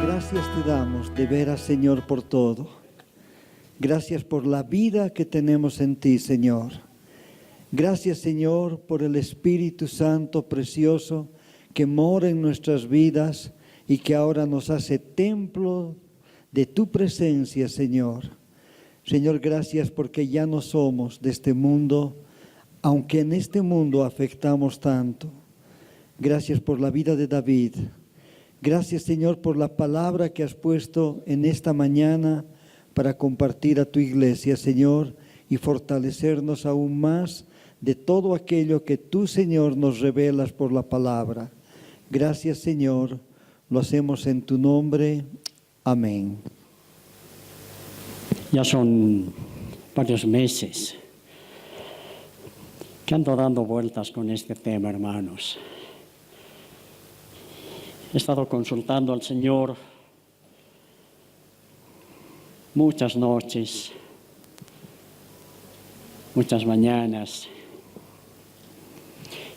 Gracias te damos de veras, Señor, por todo. Gracias por la vida que tenemos en ti, Señor. Gracias, Señor, por el Espíritu Santo precioso que mora en nuestras vidas y que ahora nos hace templo de tu presencia, Señor. Señor, gracias porque ya no somos de este mundo, aunque en este mundo afectamos tanto. Gracias por la vida de David. Gracias, Señor, por la palabra que has puesto en esta mañana para compartir a tu iglesia, Señor, y fortalecernos aún más de todo aquello que tú, Señor, nos revelas por la palabra. Gracias, Señor, lo hacemos en tu nombre. Amén. Ya son varios meses que ando dando vueltas con este tema, hermanos. He estado consultando al Señor muchas noches, muchas mañanas,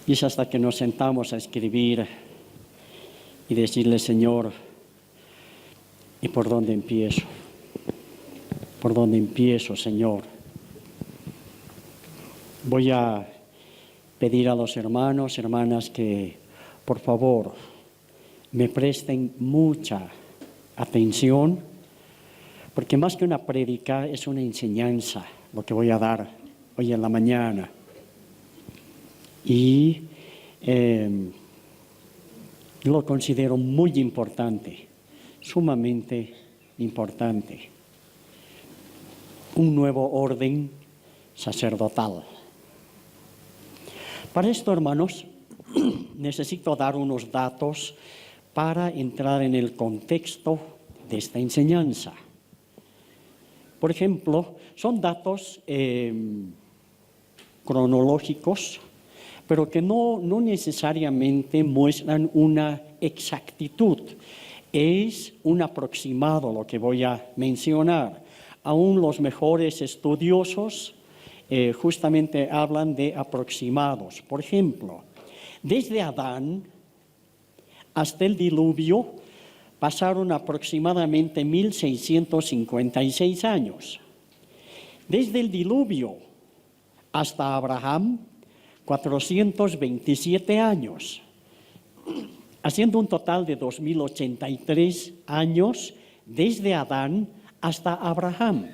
y es hasta que nos sentamos a escribir y decirle, Señor, ¿y por dónde empiezo? ¿Por dónde empiezo, Señor? Voy a pedir a los hermanos, hermanas, que por favor me presten mucha atención, porque más que una prédica es una enseñanza lo que voy a dar hoy en la mañana. Y lo considero muy importante, sumamente importante. Un nuevo orden sacerdotal. Para esto, hermanos, necesito dar unos datos para entrar en el contexto de esta enseñanza. Por ejemplo, son datos cronológicos, pero que no necesariamente muestran una exactitud. Es un aproximado lo que voy a mencionar. Aún los mejores estudiosos justamente hablan de aproximados. Por ejemplo, desde Adán hasta el diluvio pasaron aproximadamente 1656 años. Desde el diluvio hasta Abraham, 427 años, haciendo un total de 2083 años desde Adán hasta Abraham,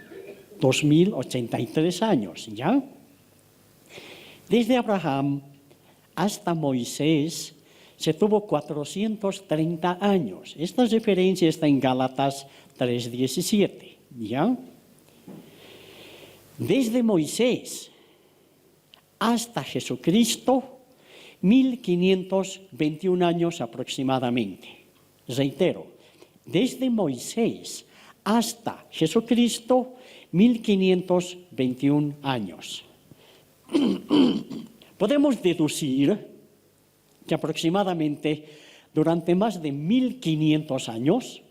2083 años, ¿ya? Desde Abraham hasta Moisés se tuvo 430 años. Esta referencia está en Gálatas 3:17, ¿ya? Desde Moisés hasta Jesucristo, 1521 años aproximadamente. Reitero, desde Moisés hasta Jesucristo, 1521 años. Podemos deducir que aproximadamente durante más de 1500 años,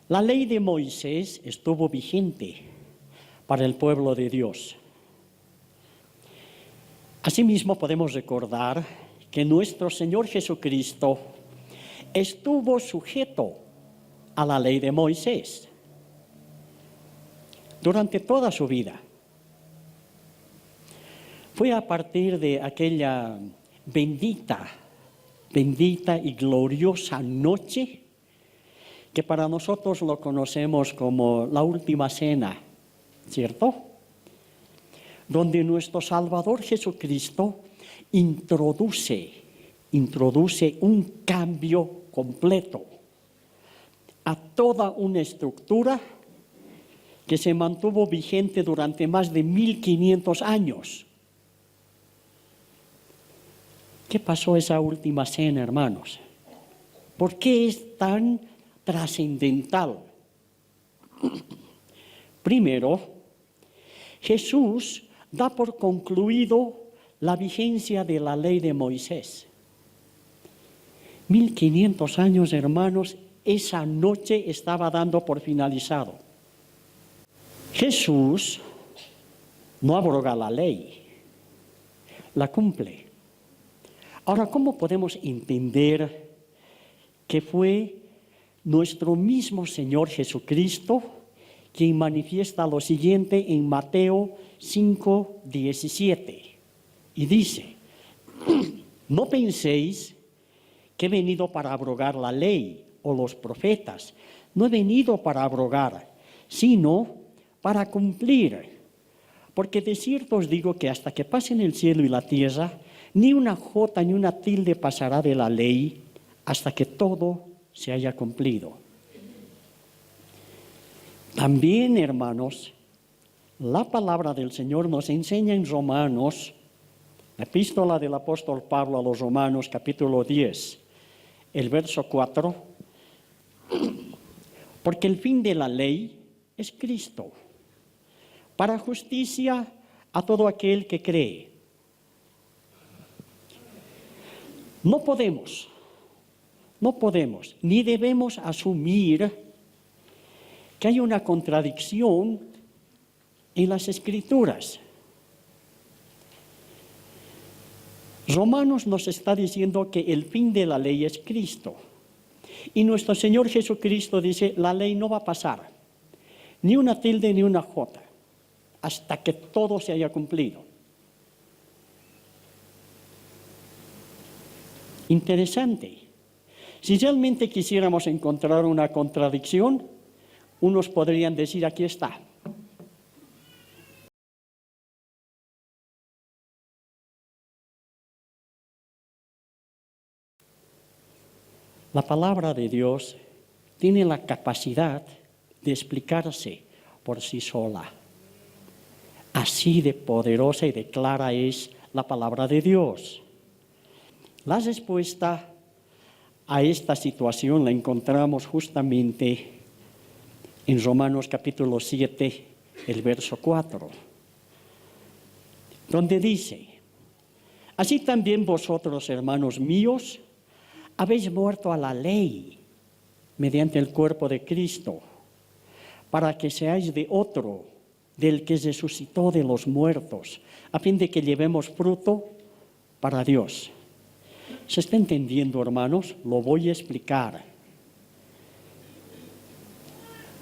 la ley de Moisés estuvo vigente para el pueblo de Dios. Asimismo, podemos recordar que nuestro Señor Jesucristo estuvo sujeto a la ley de Moisés durante toda su vida. Fue a partir de aquella bendita y gloriosa noche que para nosotros lo conocemos como la última cena, ¿cierto? Donde nuestro Salvador Jesucristo introduce un cambio completo a toda una estructura que se mantuvo vigente durante más de 1500 años. ¿Qué pasó esa última cena, hermanos? ¿Por qué es tan trascendental? Primero, Jesús da por concluido la vigencia de la ley de Moisés. 1500 años, hermanos, esa noche estaba dando por finalizado. Jesús no abroga la ley, la cumple. Ahora, ¿cómo podemos entender que fue nuestro mismo Señor Jesucristo quien manifiesta lo siguiente en Mateo 5:17. Y dice, no penséis que he venido para abrogar la ley o los profetas. No he venido para abrogar, sino para cumplir. Porque de cierto os digo que hasta que pasen el cielo y la tierra, ni una jota ni una tilde pasará de la ley hasta que todo se haya cumplido. También, hermanos, la palabra del Señor nos enseña en Romanos, la epístola del apóstol Pablo a los Romanos, capítulo 10, el verso 4, porque el fin de la ley es Cristo, para justicia a todo aquel que cree. No podemos, ni debemos asumir que hay una contradicción en las Escrituras. Romanos nos está diciendo que el fin de la ley es Cristo. Y nuestro Señor Jesucristo dice, la ley no va a pasar, ni una tilde ni una jota, hasta que todo se haya cumplido. Interesante. Si realmente quisiéramos encontrar una contradicción, unos podrían decir, aquí está. La palabra de Dios tiene la capacidad de explicarse por sí sola. Así de poderosa y de clara es la palabra de Dios. La respuesta a esta situación la encontramos justamente en Romanos capítulo 7, el verso 4, donde dice, así también vosotros, hermanos míos, habéis muerto a la ley mediante el cuerpo de Cristo, para que seáis de otro, del que resucitó de los muertos, a fin de que llevemos fruto para Dios. ¿Se está entendiendo, hermanos? Lo voy a explicar.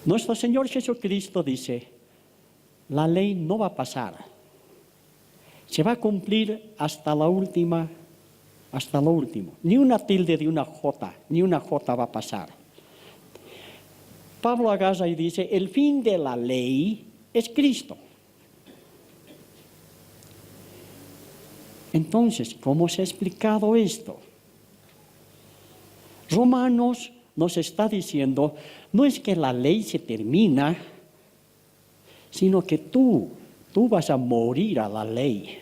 Nuestro Señor Jesucristo dice, la ley no va a pasar. Se va a cumplir hasta lo último. Ni una tilde de una jota, ni una jota va a pasar. Pablo agarra y dice, el fin de la ley es Cristo. Entonces, ¿cómo se ha explicado esto? Romanos nos está diciendo, no es que la ley se termina, sino que tú vas a morir a la ley.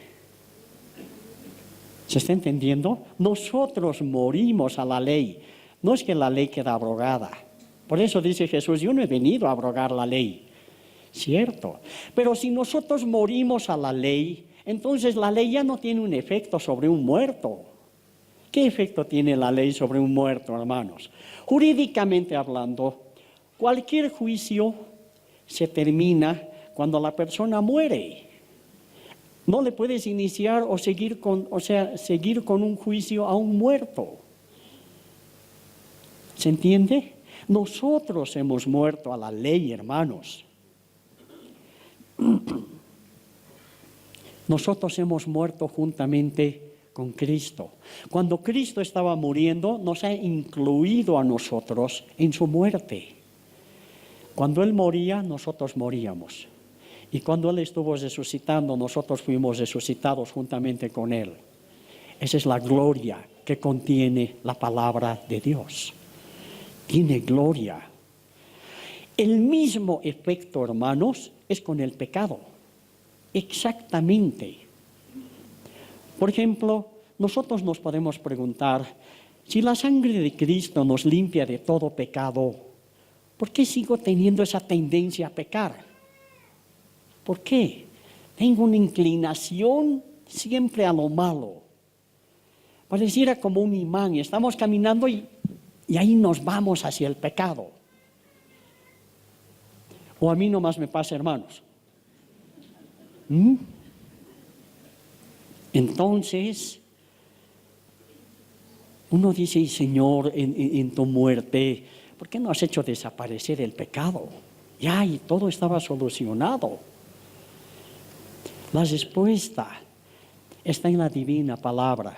¿Se está entendiendo? Nosotros morimos a la ley. No es que la ley queda abrogada. Por eso dice Jesús, yo no he venido a abrogar la ley. Cierto. Pero si nosotros morimos a la ley, entonces la ley ya no tiene un efecto sobre un muerto. ¿Qué efecto tiene la ley sobre un muerto, hermanos? Jurídicamente hablando, cualquier juicio se termina cuando la persona muere. No le puedes iniciar o seguir con un juicio a un muerto. ¿Se entiende? Nosotros hemos muerto a la ley, hermanos. Nosotros hemos muerto juntamente con Cristo. Cuando Cristo estaba muriendo, nos ha incluido a nosotros en su muerte. Cuando Él moría, nosotros moríamos. Y cuando Él estuvo resucitando, nosotros fuimos resucitados juntamente con Él. Esa es la gloria que contiene la palabra de Dios. Tiene gloria. El mismo efecto, hermanos, es con el pecado. Exactamente. Por ejemplo, nosotros nos podemos preguntar, si la sangre de Cristo nos limpia de todo pecado, ¿por qué sigo teniendo esa tendencia a pecar? ¿Por qué? Tengo una inclinación siempre a lo malo. Pareciera como un imán, y estamos caminando y ahí nos vamos hacia el pecado. O a mí nomás me pasa, hermanos. Entonces, Uno dice, Señor, en tu muerte, ¿por qué no has hecho desaparecer el pecado? Ya, y todo estaba solucionado. La respuesta está en la divina palabra.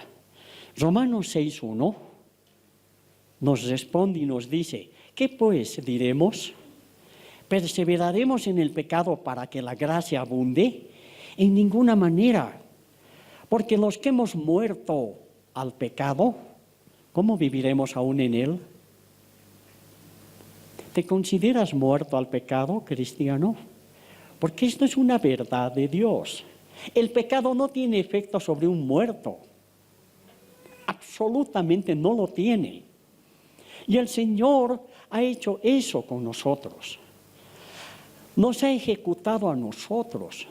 Romanos 6:1 nos responde y nos dice, ¿qué pues diremos? ¿Perseveraremos en el pecado para que la gracia abunde? En ninguna manera, porque los que hemos muerto al pecado, ¿cómo viviremos aún en él? ¿Te consideras muerto al pecado, cristiano? Porque esto es una verdad de Dios. El pecado no tiene efecto sobre un muerto. Absolutamente no lo tiene. Y el Señor ha hecho eso con nosotros. Nos ha ejecutado a nosotros.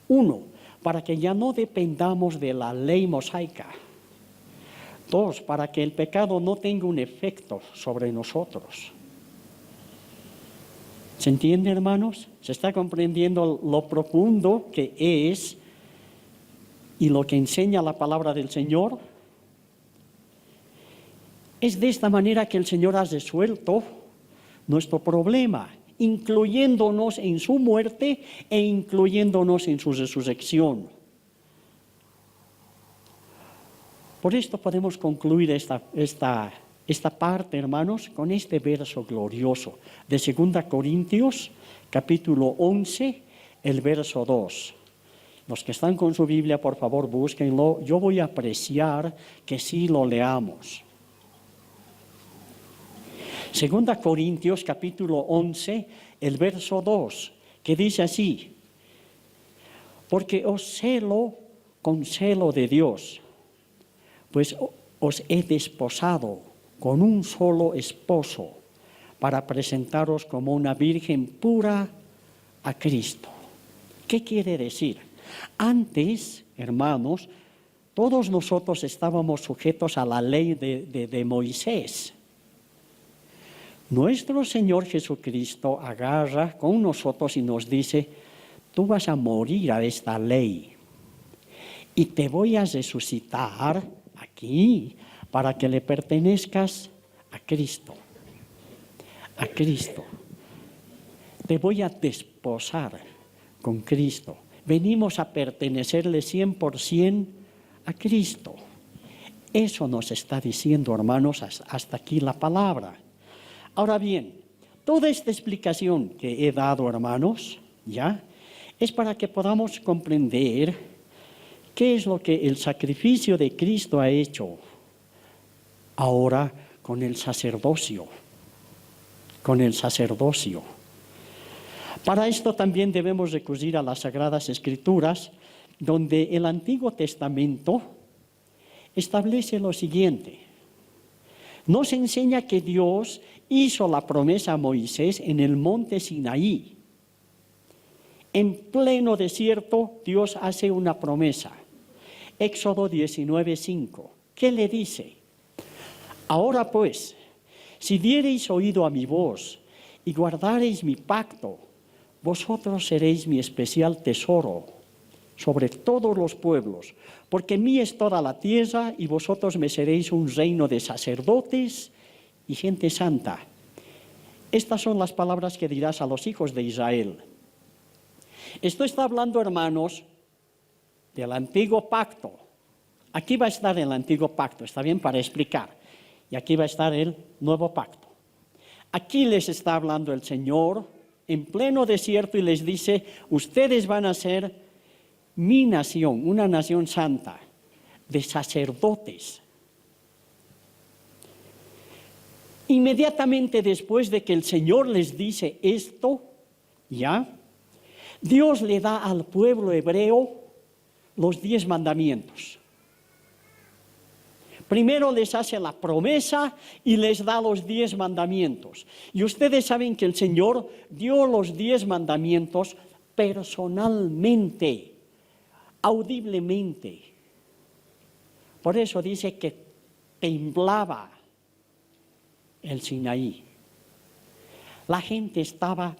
1, para que ya no dependamos de la ley mosaica. 2, para que el pecado no tenga un efecto sobre nosotros. ¿Se entiende, hermanos? ¿Se está comprendiendo lo profundo que es y lo que enseña la palabra del Señor? Es de esta manera que el Señor ha resuelto nuestro problema, incluyéndonos en su muerte e incluyéndonos en su resurrección. Por esto podemos concluir esta parte, hermanos, con este verso glorioso de 2 Corintios, capítulo 11, el verso 2. Los que están con su Biblia, por favor, búsquenlo. Yo voy a apreciar que sí lo leamos. 2 Corintios, capítulo 11, el verso 2, que dice así, porque os celo con celo de Dios, pues os he desposado con un solo esposo para presentaros como una virgen pura a Cristo. ¿Qué quiere decir? Antes, hermanos, todos nosotros estábamos sujetos a la ley de Moisés. Nuestro Señor Jesucristo agarra con nosotros y nos dice, tú vas a morir a esta ley y te voy a resucitar aquí para que le pertenezcas a Cristo. A Cristo. Te voy a desposar con Cristo. Venimos a pertenecerle 100% a Cristo. Eso nos está diciendo, hermanos, hasta aquí la palabra. Ahora bien, toda esta explicación que he dado, hermanos, ya, es para que podamos comprender qué es lo que el sacrificio de Cristo ha hecho ahora con el sacerdocio. Con el sacerdocio. Para esto también debemos recurrir a las Sagradas Escrituras, donde el Antiguo Testamento establece lo siguiente. Nos enseña que Dios hizo la promesa a Moisés en el monte Sinaí. En pleno desierto, Dios hace una promesa. Éxodo 19:5. ¿Qué le dice? Ahora pues, si diereis oído a mi voz y guardareis mi pacto, vosotros seréis mi especial tesoro sobre todos los pueblos, porque mí es toda la tierra y vosotros me seréis un reino de sacerdotes y gente santa. Estas son las palabras que dirás a los hijos de Israel. Esto está hablando, hermanos, del antiguo pacto. Aquí va a estar el antiguo pacto, está bien, para explicar. Y aquí va a estar el nuevo pacto. Aquí les está hablando el Señor en pleno desierto y les dice, ustedes van a ser mi nación, una nación santa, de sacerdotes. Inmediatamente después de que el Señor les dice esto, ya, Dios le da al pueblo hebreo los 10 mandamientos. Primero les hace la promesa y les da los 10 mandamientos. Y ustedes saben que el Señor dio los 10 mandamientos personalmente, audiblemente. Por eso dice que temblaba el Sinaí. La gente estaba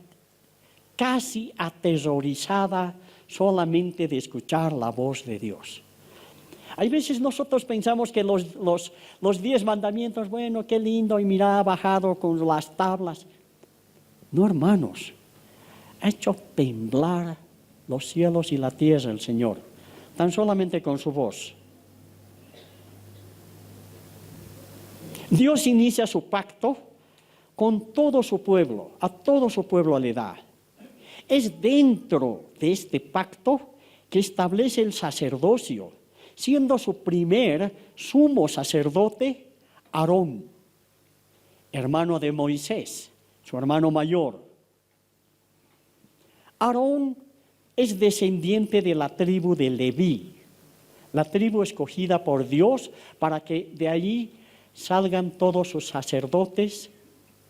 casi aterrorizada solamente de escuchar la voz de Dios. Hay veces nosotros pensamos que los 10 mandamientos, bueno, qué lindo, y mira, ha bajado con las tablas. No, hermanos, ha hecho temblar los cielos y la tierra el Señor, tan solamente con su voz. Dios inicia su pacto con todo su pueblo, a todo su pueblo le da. Es dentro de este pacto que establece el sacerdocio, siendo su primer sumo sacerdote Aarón, hermano de Moisés, su hermano mayor. Aarón es descendiente de la tribu de Leví, la tribu escogida por Dios para que de allí salgan todos sus sacerdotes,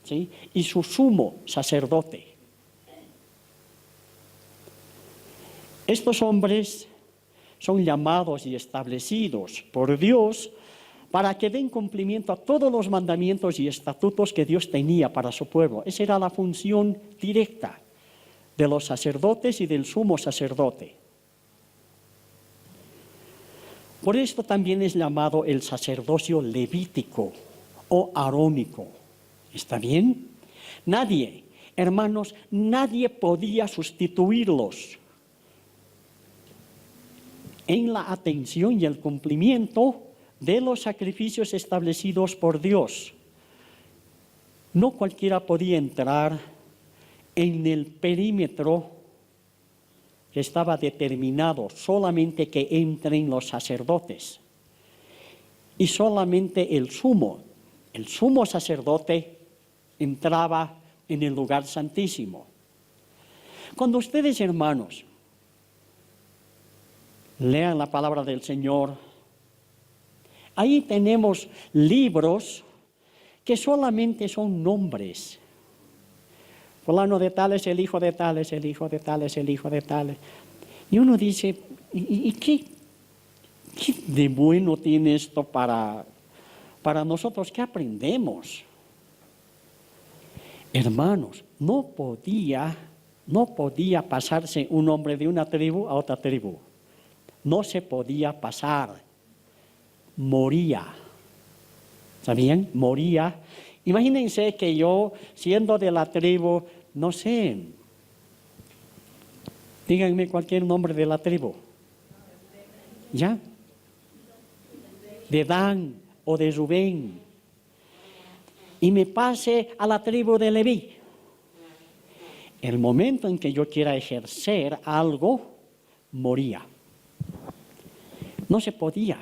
¿sí? Y su sumo sacerdote. Estos hombres son llamados y establecidos por Dios para que den cumplimiento a todos los mandamientos y estatutos que Dios tenía para su pueblo. Esa era la función directa de los sacerdotes y del sumo sacerdote. Por esto también es llamado el sacerdocio levítico o arónico. ¿Está bien? Nadie, hermanos, nadie podía sustituirlos en la atención y el cumplimiento de los sacrificios establecidos por Dios. No cualquiera podía entrar en el perímetro que estaba determinado, solamente que entren los sacerdotes. Y solamente el sumo sacerdote entraba en el lugar santísimo. Cuando ustedes, hermanos, lean la palabra del Señor, ahí tenemos libros que solamente son nombres. Fulano de tal es el hijo de tal, es el hijo de tal, es el hijo de tal. Y uno dice, ¿y qué de bueno tiene esto para nosotros? ¿Qué aprendemos? Hermanos, no podía pasarse un hombre de una tribu a otra tribu. No se podía pasar. Moría. ¿Sabían? Moría. Imagínense que yo, siendo de la tribu, no sé, díganme cualquier nombre de la tribu. ¿Ya? De Dan o de Rubén. Y me pase a la tribu de Leví. El momento en que yo quiera ejercer algo, moría. No se podía.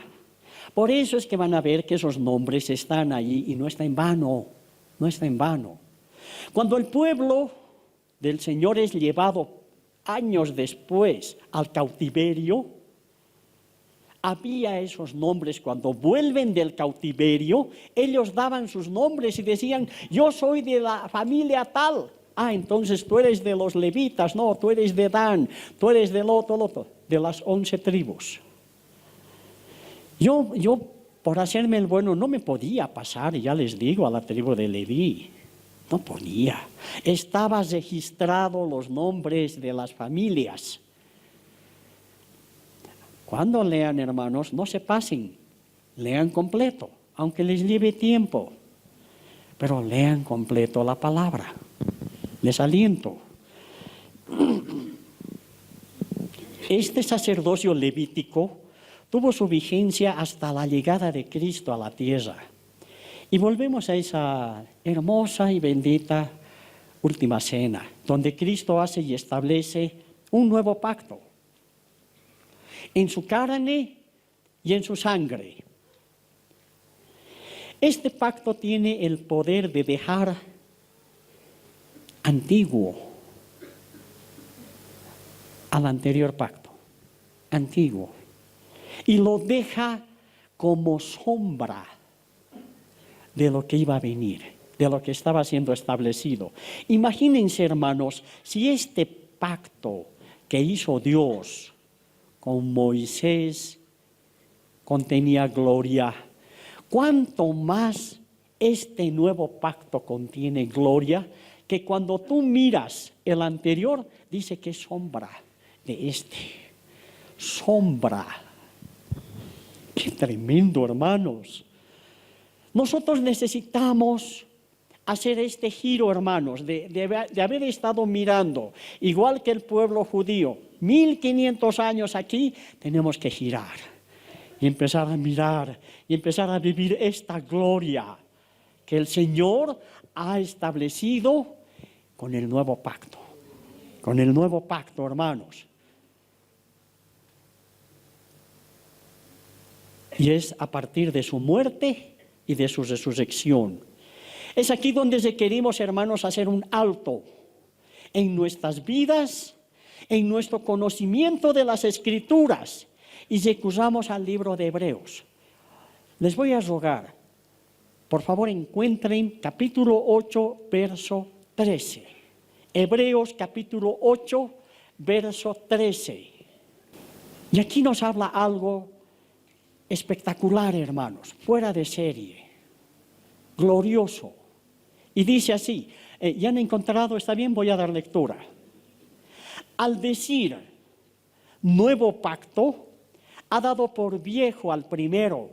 Por eso es que van a ver que esos nombres están allí y no está en vano, no está en vano. Cuando el pueblo del Señor es llevado años después al cautiverio, había esos nombres. Cuando vuelven del cautiverio, ellos daban sus nombres y decían, yo soy de la familia tal. Ah, entonces tú eres de los levitas, no, tú eres de Dan, tú eres del otro, de las 11 tribus. Yo, por hacerme el bueno, no me podía pasar, ya les digo, a la tribu de Leví. No podía. Estaban registrados los nombres de las familias. Cuando lean, hermanos, no se pasen. Lean completo, aunque les lleve tiempo. Pero lean completo la palabra. Les aliento. Este sacerdocio levítico tuvo su vigencia hasta la llegada de Cristo a la tierra. Y volvemos a esa hermosa y bendita última cena, donde Cristo hace y establece un nuevo pacto, en su carne y en su sangre. Este pacto tiene el poder de dejar antiguo al anterior pacto, antiguo. Y lo deja como sombra de lo que iba a venir, de lo que estaba siendo establecido. Imagínense, hermanos, si este pacto que hizo Dios con Moisés contenía gloria, ¿cuánto más este nuevo pacto contiene gloria? Que cuando tú miras el anterior, dice que es sombra de este. Sombra. Qué tremendo, hermanos. Nosotros necesitamos hacer este giro, hermanos, de haber estado mirando, igual que el pueblo judío, 1500 años aquí, tenemos que girar y empezar a mirar y empezar a vivir esta gloria que el Señor ha establecido con el nuevo pacto. Con el nuevo pacto, hermanos. Y es a partir de su muerte y de su resurrección. Es aquí donde requerimos, hermanos, hacer un alto en nuestras vidas, en nuestro conocimiento de las Escrituras, y recurramos al libro de Hebreos. Les voy a rogar, por favor, encuentren capítulo 8, verso 13. Hebreos capítulo 8, verso 13. Y aquí nos habla algo espectacular, hermanos, fuera de serie, glorioso. Y dice así, ¿ya han encontrado? Está bien, voy a dar lectura. Al decir nuevo pacto, ha dado por viejo al primero.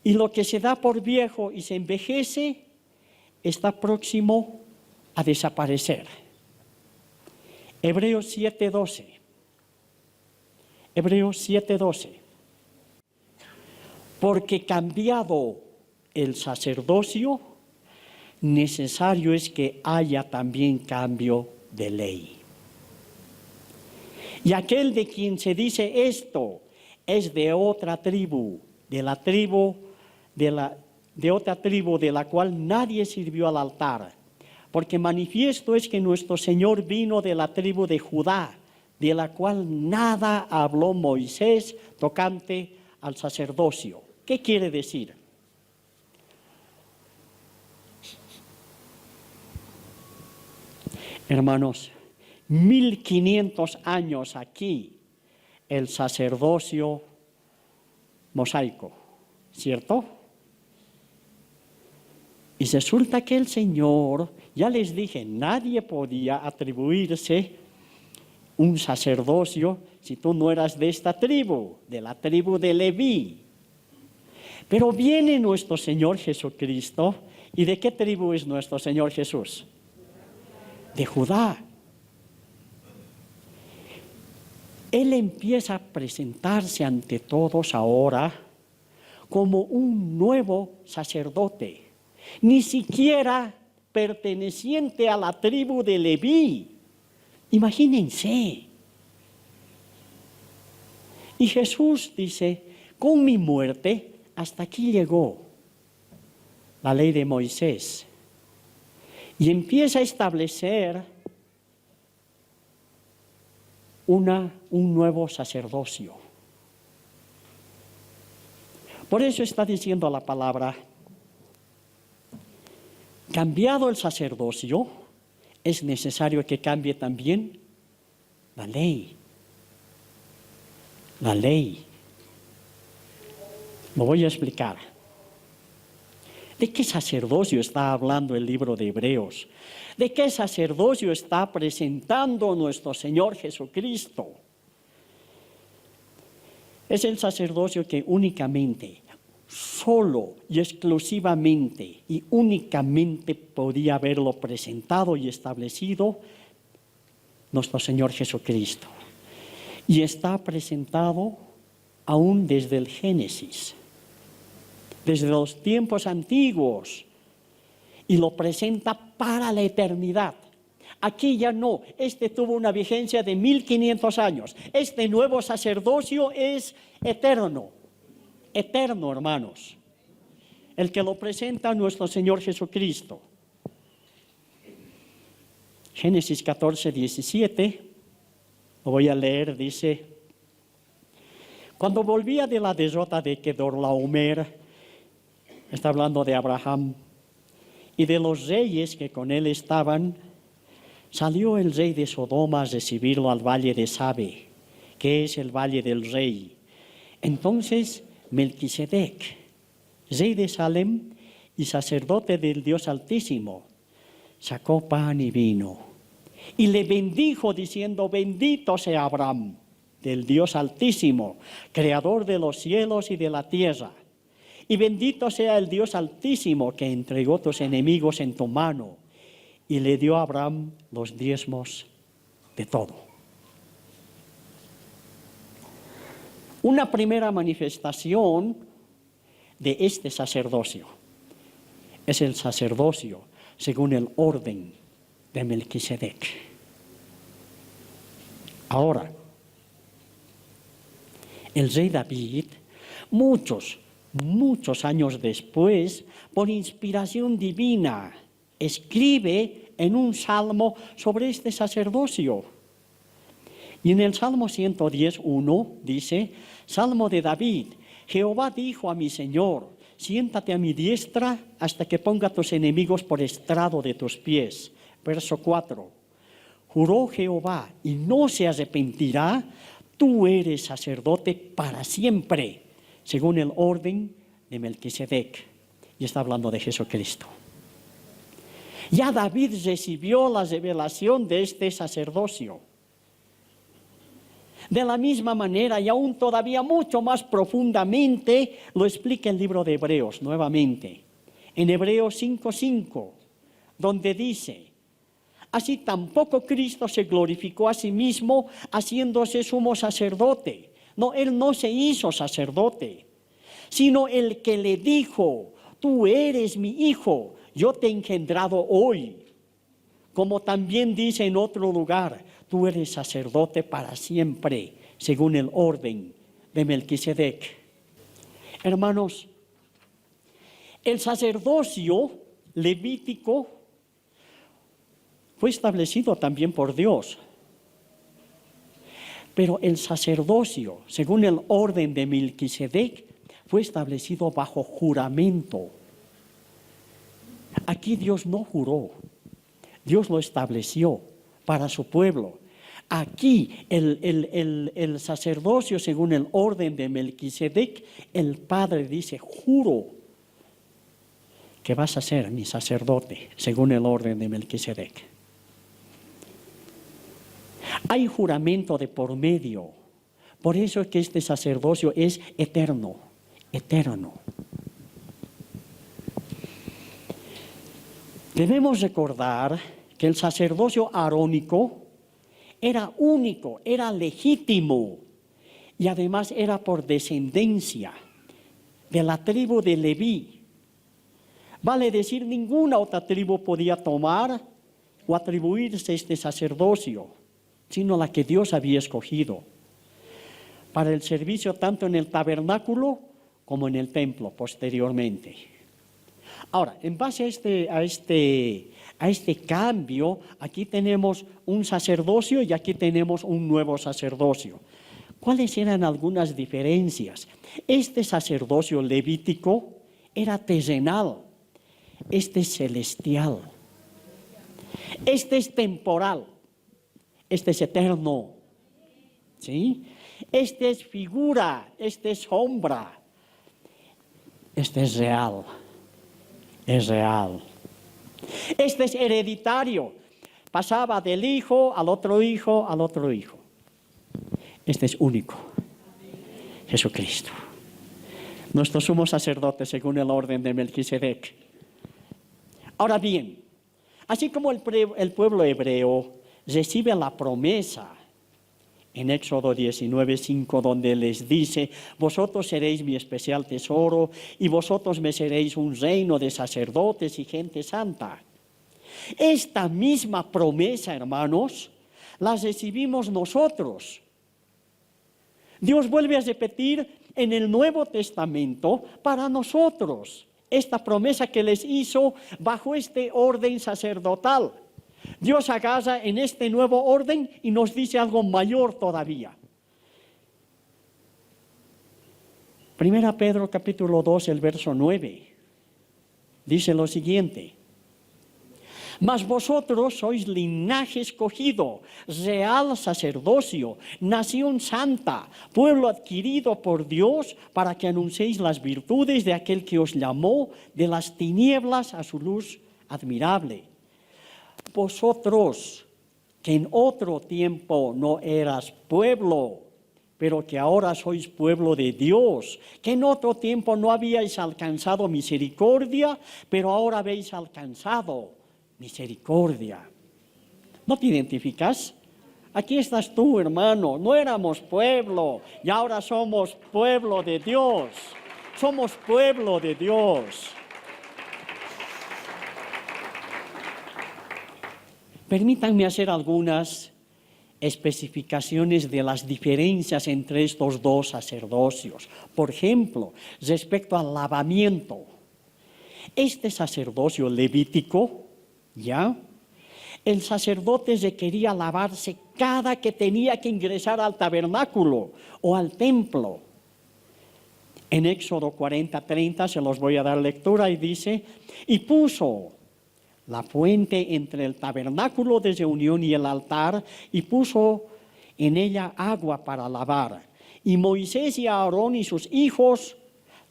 Y lo que se da por viejo y se envejece, está próximo a desaparecer. Hebreos 7:12. Hebreos 7:12. Porque cambiado el sacerdocio, necesario es que haya también cambio de ley. Y aquel de quien se dice esto es de otra tribu, de otra tribu de la cual nadie sirvió al altar. Porque manifiesto es que nuestro Señor vino de la tribu de Judá, de la cual nada habló Moisés tocante al sacerdocio. ¿Qué quiere decir? Hermanos, 1500 años aquí, el sacerdocio mosaico, ¿cierto? Y resulta que el Señor, ya les dije, nadie podía atribuirse un sacerdocio si tú no eras de esta tribu, de la tribu de Leví. Pero viene nuestro Señor Jesucristo, ¿y de qué tribu es nuestro Señor Jesús? De Judá. Él empieza a presentarse ante todos ahora como un nuevo sacerdote, ni siquiera perteneciente a la tribu de Leví. Imagínense. Y Jesús dice, con mi muerte hasta aquí llegó la ley de Moisés. Y empieza a establecer un nuevo sacerdocio. Por eso está diciendo la palabra, cambiado el sacerdocio, es necesario que cambie también la ley. La ley. Lo voy a explicar. ¿De qué sacerdocio está hablando el libro de Hebreos? ¿De qué sacerdocio está presentando nuestro Señor Jesucristo? Es el sacerdocio que únicamente, solo y exclusivamente y únicamente podía haberlo presentado y establecido nuestro Señor Jesucristo. Y está presentado aún desde el Génesis, desde los tiempos antiguos, y lo presenta para la eternidad. Aquí ya no, tuvo una vigencia de 1500 años. Este nuevo sacerdocio es eterno, eterno, hermanos. El que lo presenta nuestro Señor Jesucristo. Génesis 14:17, lo voy a leer, dice: cuando volvía de la derrota de Kedorlaomer, está hablando de Abraham, y de los reyes que con él estaban, salió el rey de Sodoma a recibirlo al valle de Sabe, que es el valle del rey. Entonces Melquisedec, rey de Salem y sacerdote del Dios Altísimo, sacó pan y vino, y le bendijo diciendo: bendito sea Abraham, del Dios Altísimo, creador de los cielos y de la tierra. Y bendito sea el Dios Altísimo que entregó tus enemigos en tu mano y le dio a Abraham los diezmos de todo. Una primera manifestación de este sacerdocio es el sacerdocio según el orden de Melquisedec. Ahora, el rey David, muchos años después, por inspiración divina, escribe en un salmo sobre este sacerdocio. Y en el Salmo 110:1 dice, Salmo de David, Jehová dijo a mi Señor, siéntate a mi diestra hasta que ponga tus enemigos por estrado de tus pies. Verso 4, juró Jehová y no se arrepentirá, tú eres sacerdote para siempre, según el orden de Melquisedec. Y está hablando de Jesucristo. Ya David recibió la revelación de este sacerdocio. De la misma manera y aún todavía mucho más profundamente lo explica el libro de Hebreos nuevamente. En Hebreos 5:5, donde dice, así tampoco Cristo se glorificó a sí mismo haciéndose sumo sacerdote. No, Él no se hizo sacerdote, sino el que le dijo, tú eres mi hijo, yo te he engendrado hoy. Como también dice en otro lugar, tú eres sacerdote para siempre, según el orden de Melquisedec. Hermanos, el sacerdocio levítico fue establecido también por Dios. Pero el sacerdocio, según el orden de Melquisedec, fue establecido bajo juramento. Aquí Dios no juró, Dios lo estableció para su pueblo. Aquí el sacerdocio, según el orden de Melquisedec, el Padre dice, juro que vas a ser mi sacerdote, según el orden de Melquisedec. Hay juramento de por medio. Por eso es que este sacerdocio es eterno, eterno. Debemos recordar que el sacerdocio arónico era único, era legítimo y además era por descendencia de la tribu de Leví. Vale decir, ninguna otra tribu podía tomar o atribuirse este sacerdocio, sino la que Dios había escogido para el servicio tanto en el tabernáculo como en el templo posteriormente. Ahora, en base a este cambio, aquí tenemos un sacerdocio y aquí tenemos un nuevo sacerdocio. ¿Cuáles eran algunas diferencias? Este sacerdocio levítico era terrenal, este es celestial, este es temporal, este es eterno, ¿sí? Este es figura, este es sombra, este es real. Es real. Este es hereditario. Pasaba del hijo al otro hijo al otro hijo. Este es único. Jesucristo. Nuestro sumo sacerdote según el orden de Melquisedec. Ahora bien, así como el pueblo hebreo recibe la promesa en Éxodo 19:5, donde les dice, vosotros seréis mi especial tesoro y vosotros me seréis un reino de sacerdotes y gente santa. Esta misma promesa, hermanos, la recibimos nosotros. Dios vuelve a repetir en el Nuevo Testamento para nosotros esta promesa que les hizo bajo este orden sacerdotal. Dios agarra en este nuevo orden y nos dice algo mayor todavía. Primera Pedro capítulo 2, el verso 9, dice lo siguiente. Mas vosotros sois linaje escogido, real sacerdocio, nación santa, pueblo adquirido por Dios, para que anunciéis las virtudes de aquel que os llamó de las tinieblas a su luz admirable. Vosotros, que en otro tiempo no eras pueblo, pero que ahora sois pueblo de Dios, que en otro tiempo no habíais alcanzado misericordia, pero ahora habéis alcanzado misericordia. ¿No te identificas? Aquí estás tú, hermano. No éramos pueblo y ahora somos pueblo de Dios. Somos pueblo de Dios. Permítanme hacer algunas especificaciones de las diferencias entre estos dos sacerdocios. Por ejemplo, respecto al lavamiento. Este sacerdocio levítico, ¿ya? El sacerdote requería lavarse cada que tenía que ingresar al tabernáculo o al templo. En Éxodo 40:30 se los voy a dar lectura y dice, y puso la fuente entre el tabernáculo de reunión y el altar y puso en ella agua para lavar. Y Moisés y Aarón y sus hijos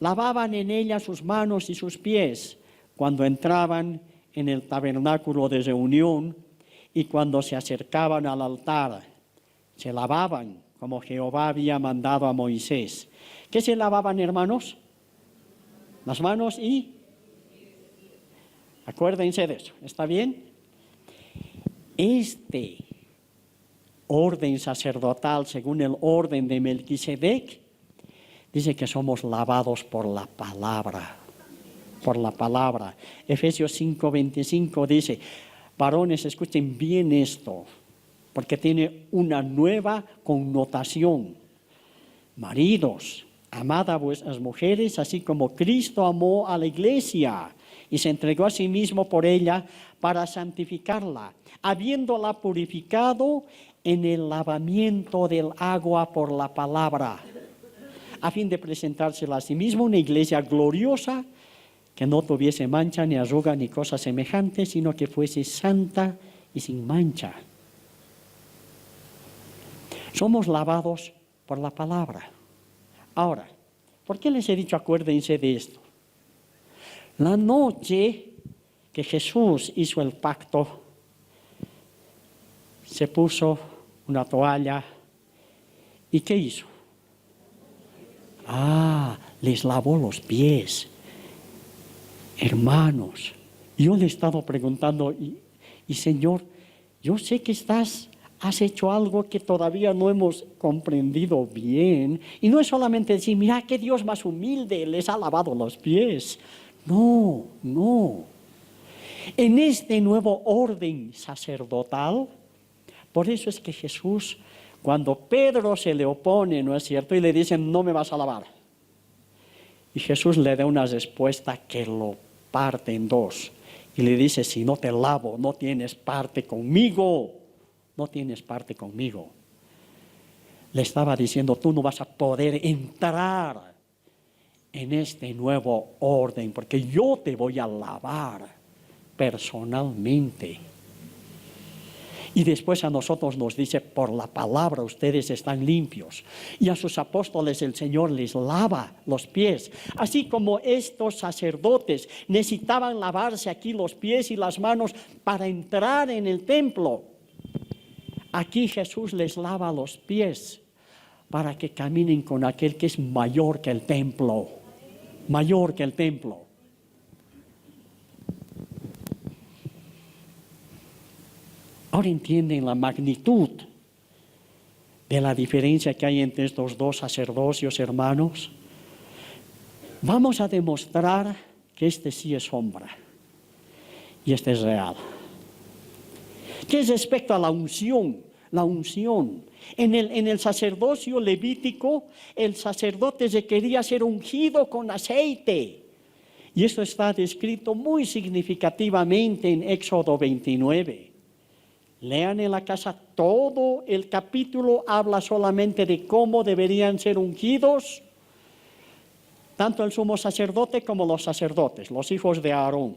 lavaban en ella sus manos y sus pies cuando entraban en el tabernáculo de reunión y cuando se acercaban al altar. Se lavaban como Jehová había mandado a Moisés. ¿Qué se lavaban, hermanos? Las manos y... Acuérdense de eso, ¿está bien? Este orden sacerdotal, según el orden de Melquisedec, dice que somos lavados por la palabra. Por la palabra. Efesios 5:25 dice, varones, escuchen bien esto, porque tiene una nueva connotación. Maridos, amad a vuestras mujeres, así como Cristo amó a la iglesia y se entregó a sí mismo por ella para santificarla, habiéndola purificado en el lavamiento del agua por la palabra, a fin de presentársela a sí mismo una iglesia gloriosa, que no tuviese mancha, ni arruga, ni cosa semejante, sino que fuese santa y sin mancha. Somos lavados por la palabra. Ahora, ¿por qué les he dicho acuérdense de esto? La noche que Jesús hizo el pacto, se puso una toalla y ¿qué hizo? Les lavó los pies. Hermanos, yo le he estado preguntando, y Señor, yo sé que has hecho algo que todavía no hemos comprendido bien. Y no es solamente decir, mira qué Dios más humilde les ha lavado los pies. No. En este nuevo orden sacerdotal, por eso es que Jesús, cuando Pedro se le opone, ¿no es cierto? Y le dicen, no me vas a lavar. Y Jesús le da una respuesta que lo parte en dos. Y le dice, si no te lavo, no tienes parte conmigo. No tienes parte conmigo. Le estaba diciendo, tú no vas a poder entrar en este nuevo orden, porque yo te voy a lavar personalmente. Y después a nosotros nos dice, por la palabra ustedes están limpios. Y a sus apóstoles el Señor les lava los pies. Así como estos sacerdotes necesitaban lavarse aquí los pies y las manos para entrar en el templo. Aquí Jesús les lava los pies para que caminen con aquel que es mayor que el templo. Mayor que el templo. Ahora entienden la magnitud de la diferencia que hay entre estos dos sacerdocios, hermanos. Vamos a demostrar que este sí es sombra y este es real. ¿Qué es respecto a la unción? La unción. En el sacerdocio levítico, el sacerdote requería ser ungido con aceite. Y esto está descrito muy significativamente en Éxodo 29. Lean en la casa, todo el capítulo habla solamente de cómo deberían ser ungidos tanto el sumo sacerdote como los sacerdotes, los hijos de Aarón.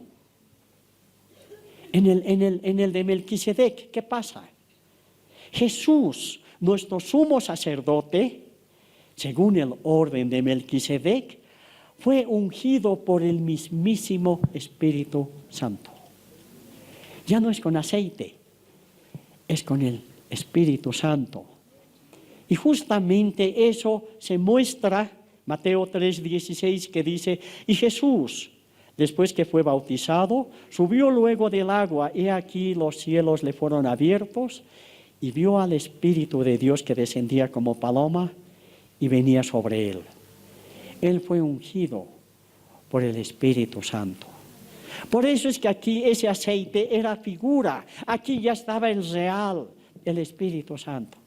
En el de Melquisedec, ¿qué pasa? Jesús, nuestro sumo sacerdote, según el orden de Melquisedec, fue ungido por el mismísimo Espíritu Santo. Ya no es con aceite, es con el Espíritu Santo. Y justamente eso se muestra, Mateo 3:16, que dice, y Jesús, después que fue bautizado, subió luego del agua, y aquí los cielos le fueron abiertos, y vio al Espíritu de Dios que descendía como paloma y venía sobre él. Él fue ungido por el Espíritu Santo. Por eso es que aquí ese aceite era figura, aquí ya estaba el real, el Espíritu Santo.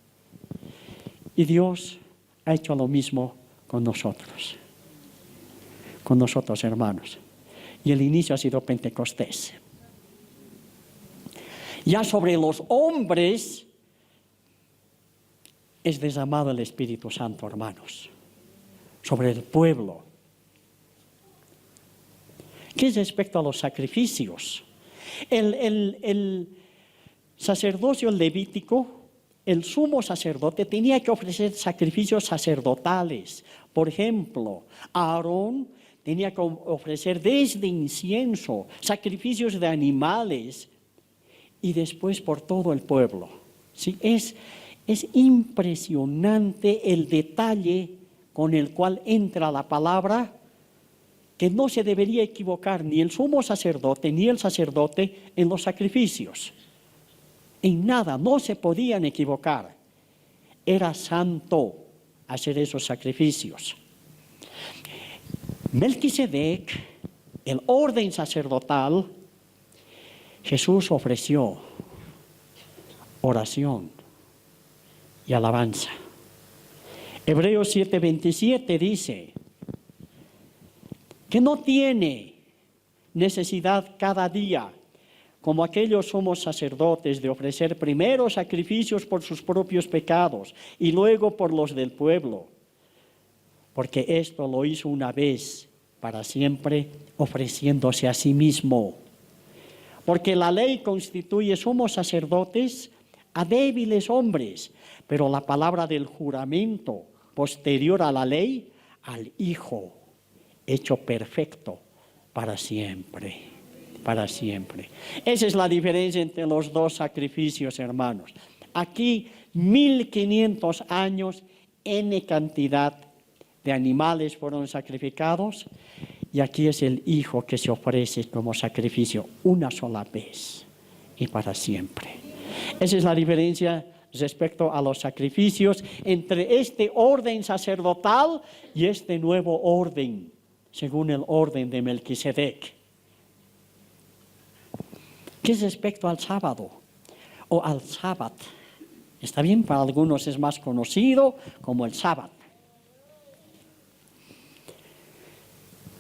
Y Dios ha hecho lo mismo con nosotros, hermanos. Y el inicio ha sido Pentecostés. Ya sobre los hombres es derramado el Espíritu Santo, hermanos, sobre el pueblo. ¿Qué es respecto a los sacrificios? El sacerdocio levítico, el sumo sacerdote tenía que ofrecer sacrificios sacerdotales. Por ejemplo, Aarón tenía que ofrecer desde incienso, sacrificios de animales y después por todo el pueblo. ¿Sí? Es impresionante el detalle con el cual entra la palabra, que no se debería equivocar ni el sumo sacerdote ni el sacerdote en los sacrificios. En nada, no se podían equivocar. Era santo hacer esos sacrificios. Melquisedec, el orden sacerdotal, Jesús ofreció oración y alabanza. Hebreos 7:27 dice que no tiene necesidad cada día, como aquellos sumos sacerdotes, de ofrecer primero sacrificios por sus propios pecados y luego por los del pueblo, porque esto lo hizo una vez para siempre, ofreciéndose a sí mismo. Porque la ley constituye sumos sacerdotes a débiles hombres, pero la palabra del juramento posterior a la ley, al Hijo, hecho perfecto para siempre. Para siempre. Esa es la diferencia entre los dos sacrificios, hermanos. Aquí 1500 años, N cantidad de animales fueron sacrificados, y aquí es el Hijo que se ofrece como sacrificio una sola vez y para siempre. Esa es la diferencia respecto a los sacrificios entre este orden sacerdotal y este nuevo orden, según el orden de Melquisedec. ¿Qué es respecto al sábado o al sábado? Está bien, para algunos es más conocido como el sábado.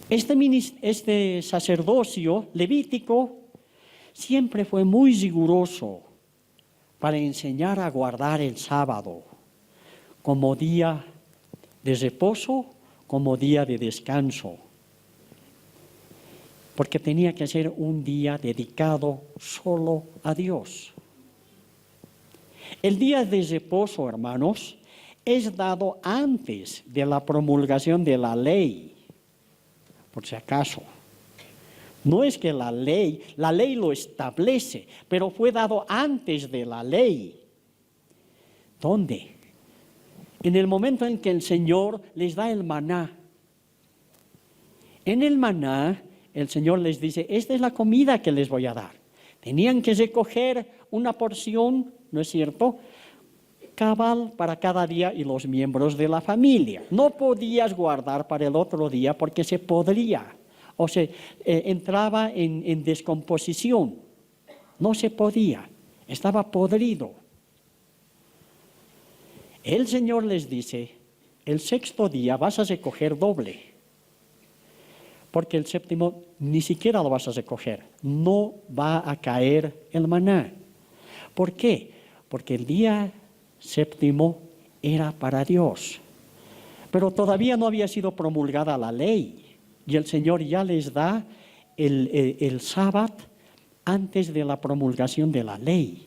Este sacerdocio levítico siempre fue muy riguroso para enseñar a guardar el sábado como día de reposo, como día de descanso, porque tenía que ser un día dedicado solo a Dios. El día de reposo, hermanos, es dado antes de la promulgación de la ley, por si acaso. No es que la ley lo establece, pero fue dado antes de la ley. ¿Dónde? En el momento en que el Señor les da el maná. En el maná, el Señor les dice, esta es la comida que les voy a dar. Tenían que recoger una porción, ¿no es cierto?, cabal para cada día y los miembros de la familia. No podías guardar para el otro día porque se podría, o se entraba en descomposición. No se podía, estaba podrido. El Señor les dice, el sexto día vas a recoger doble, porque el séptimo ni siquiera lo vas a recoger, no va a caer el maná. ¿Por qué? Porque el día séptimo era para Dios, pero todavía no había sido promulgada la ley, y el Señor ya les da el sábado antes de la promulgación de la ley.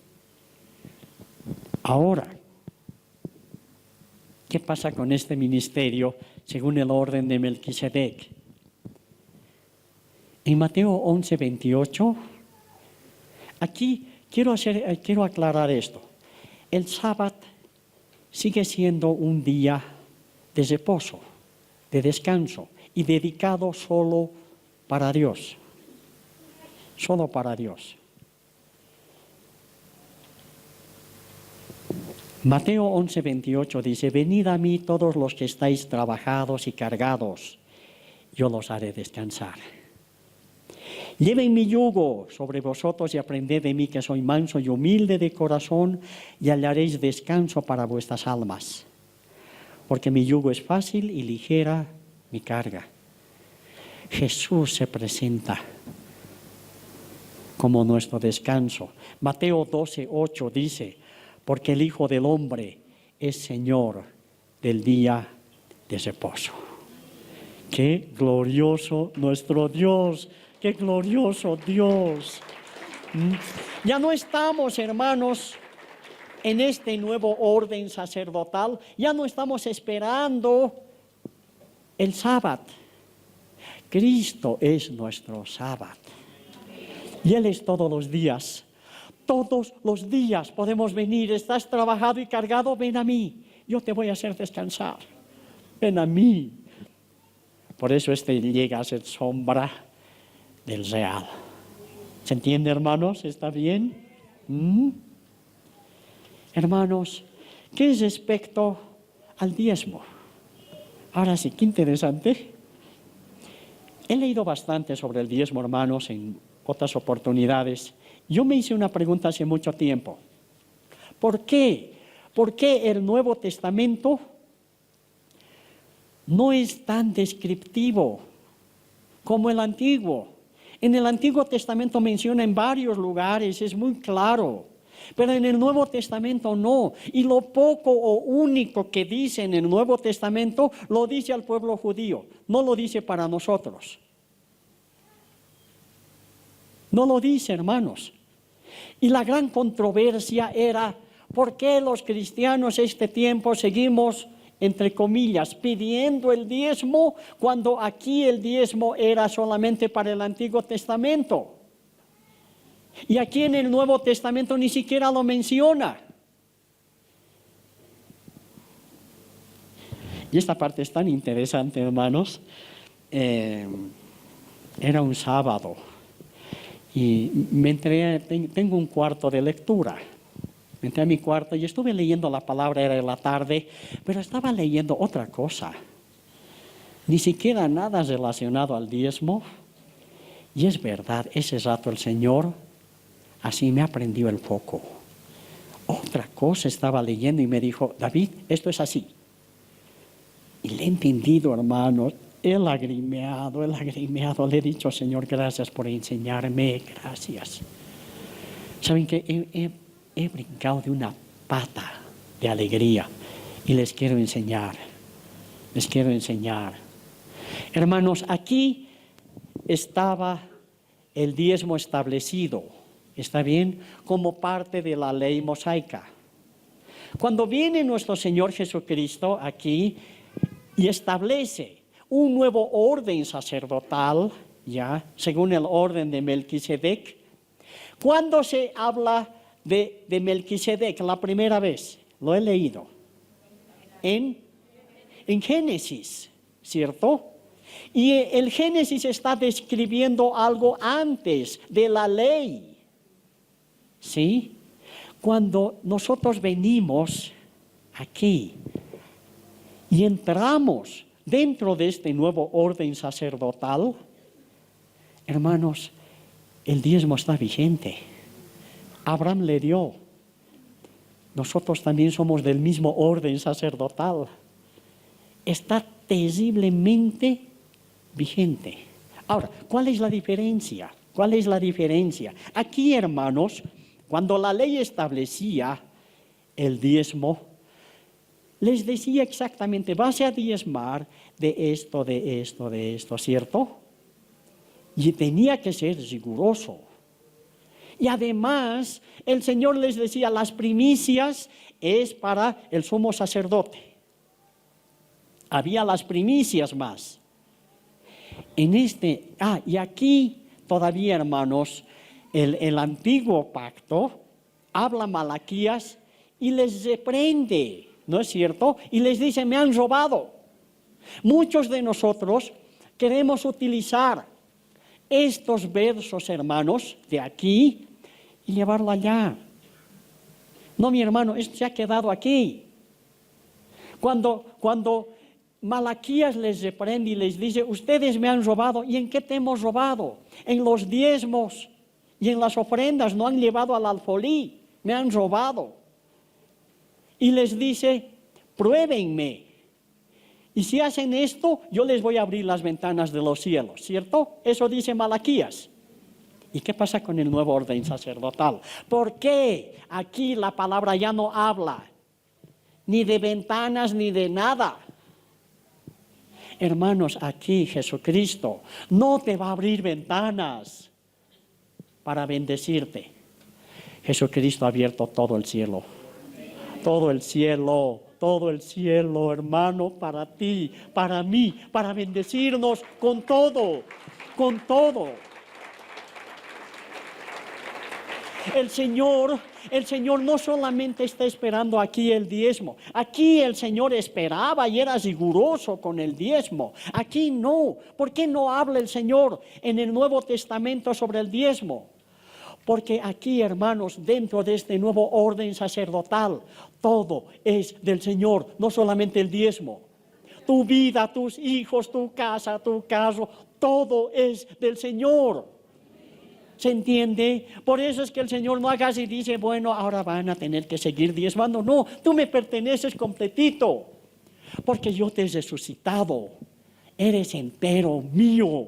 Ahora, ¿qué pasa con este ministerio según el orden de Melquisedec? En Mateo 11:28, aquí quiero aclarar esto. El sábado sigue siendo un día de reposo, de descanso y dedicado solo para Dios. Solo para Dios. Mateo 11:28 dice: venid a mí todos los que estáis trabajados y cargados, yo los haré descansar. Lleven mi yugo sobre vosotros y aprended de mí, que soy manso y humilde de corazón, y hallaréis descanso para vuestras almas. Porque mi yugo es fácil y ligera mi carga. Jesús se presenta como nuestro descanso. Mateo 12:8 dice: porque el Hijo del Hombre es Señor del día de reposo. ¡Qué glorioso nuestro Dios! ¡Qué glorioso Dios! Ya no estamos, hermanos, en este nuevo orden sacerdotal. Ya no estamos esperando el sábado. Cristo es nuestro sábado. Y Él es todos los días. Todos los días podemos venir. Estás trabajado y cargado, ven a mí. Yo te voy a hacer descansar. Ven a mí. Por eso llega a ser sombra del real. ¿Se entiende, hermanos? ¿Está bien? Hermanos, ¿qué es respecto al diezmo? Ahora sí, qué interesante. He leído bastante sobre el diezmo, hermanos, en otras oportunidades. Yo me hice una pregunta hace mucho tiempo. ¿Por qué? ¿Por qué el Nuevo Testamento no es tan descriptivo como el Antiguo? En el Antiguo Testamento menciona en varios lugares, es muy claro. Pero en el Nuevo Testamento no. Y lo poco o único que dice en el Nuevo Testamento lo dice al pueblo judío, no lo dice para nosotros. No lo dice, hermanos. Y la gran controversia era: ¿por qué los cristianos este tiempo seguimos, entre comillas, pidiendo el diezmo cuando aquí el diezmo era solamente para el Antiguo Testamento? Y aquí en el Nuevo Testamento ni siquiera lo menciona. Y esta parte es tan interesante, hermanos. Era un sábado y tengo un cuarto de lectura. Me entré a mi cuarto y estuve leyendo la palabra, era de la tarde, pero estaba leyendo otra cosa. Ni siquiera nada relacionado al diezmo. Y es verdad, ese rato el Señor así me prendió el foco. Otra cosa estaba leyendo y me dijo: David, esto es así. Y le he entendido, hermanos. He lagrimeado. Le he dicho: Señor, gracias por enseñarme, gracias. ¿Saben qué? He brincado de una pata de alegría y les quiero enseñar. Hermanos, aquí estaba el diezmo establecido, ¿está bien? Como parte de la ley mosaica. Cuando viene nuestro Señor Jesucristo aquí y establece un nuevo orden sacerdotal, ya, según el orden de Melquisedec. Cuando se habla de Melquisedec la primera vez, lo he leído en Génesis, ¿cierto? Y el Génesis está describiendo algo antes de la ley, ¿sí? Cuando nosotros venimos aquí y entramos dentro de este nuevo orden sacerdotal, hermanos, el diezmo está vigente. Abraham le dio. Nosotros también somos del mismo orden sacerdotal. Está terriblemente vigente. Ahora, ¿cuál es la diferencia? Aquí, hermanos, cuando la ley establecía el diezmo, les decía exactamente: vas a diezmar de esto, ¿cierto? Y tenía que ser riguroso. Y además, el Señor les decía: las primicias es para el sumo sacerdote. Había las primicias más. Y aquí todavía, hermanos, el antiguo pacto, habla Malaquías y les reprende ¿no es cierto? Y les dice, me han robado. Muchos de nosotros queremos utilizar estos versos, hermanos, de aquí y llevarlo allá. No, mi hermano, esto se ha quedado aquí. Cuando Malaquías les reprende y les dice, ustedes me han robado. ¿Y en qué te hemos robado? En los diezmos y en las ofrendas, no han llevado al alfolí, me han robado. Y les dice, pruébenme. Y si hacen esto, yo les voy a abrir las ventanas de los cielos, ¿cierto? Eso dice Malaquías. ¿Y qué pasa con el nuevo orden sacerdotal? ¿Por qué aquí la palabra ya no habla ni de ventanas ni de nada? Hermanos, aquí Jesucristo no te va a abrir ventanas para bendecirte. Jesucristo ha abierto todo el cielo. Todo el cielo, hermano, para ti, para mí, para bendecirnos con todo, con todo. El Señor no solamente está esperando aquí el diezmo. Aquí el Señor esperaba y era riguroso con el diezmo. Aquí no. ¿Por qué no habla el Señor en el Nuevo Testamento sobre el diezmo? Porque aquí, hermanos, dentro de este nuevo orden sacerdotal, todo es del Señor, no solamente el diezmo. Tu vida, tus hijos, tu casa, tu carro, todo es del Señor. ¿Se entiende? Por eso es que el Señor no haga y dice, bueno, ahora van a tener que seguir diezmando. No, tú me perteneces completito, porque yo te he resucitado. Eres entero mío.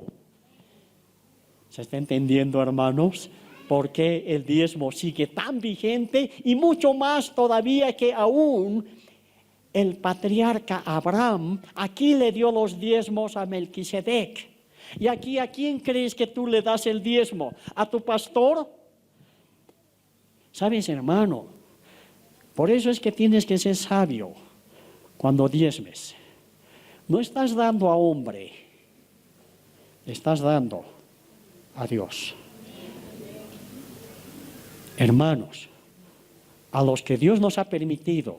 ¿Se está entendiendo, hermanos? ¿Por qué el diezmo sigue tan vigente? Y mucho más todavía que aún el patriarca Abraham aquí le dio los diezmos a Melquisedec. Y aquí, ¿a quién crees que tú le das el diezmo? ¿A tu pastor? ¿Sabes, hermano? Por eso es que tienes que ser sabio cuando diezmes. No estás dando a hombre, estás dando a Dios. Hermanos, a los que Dios nos ha permitido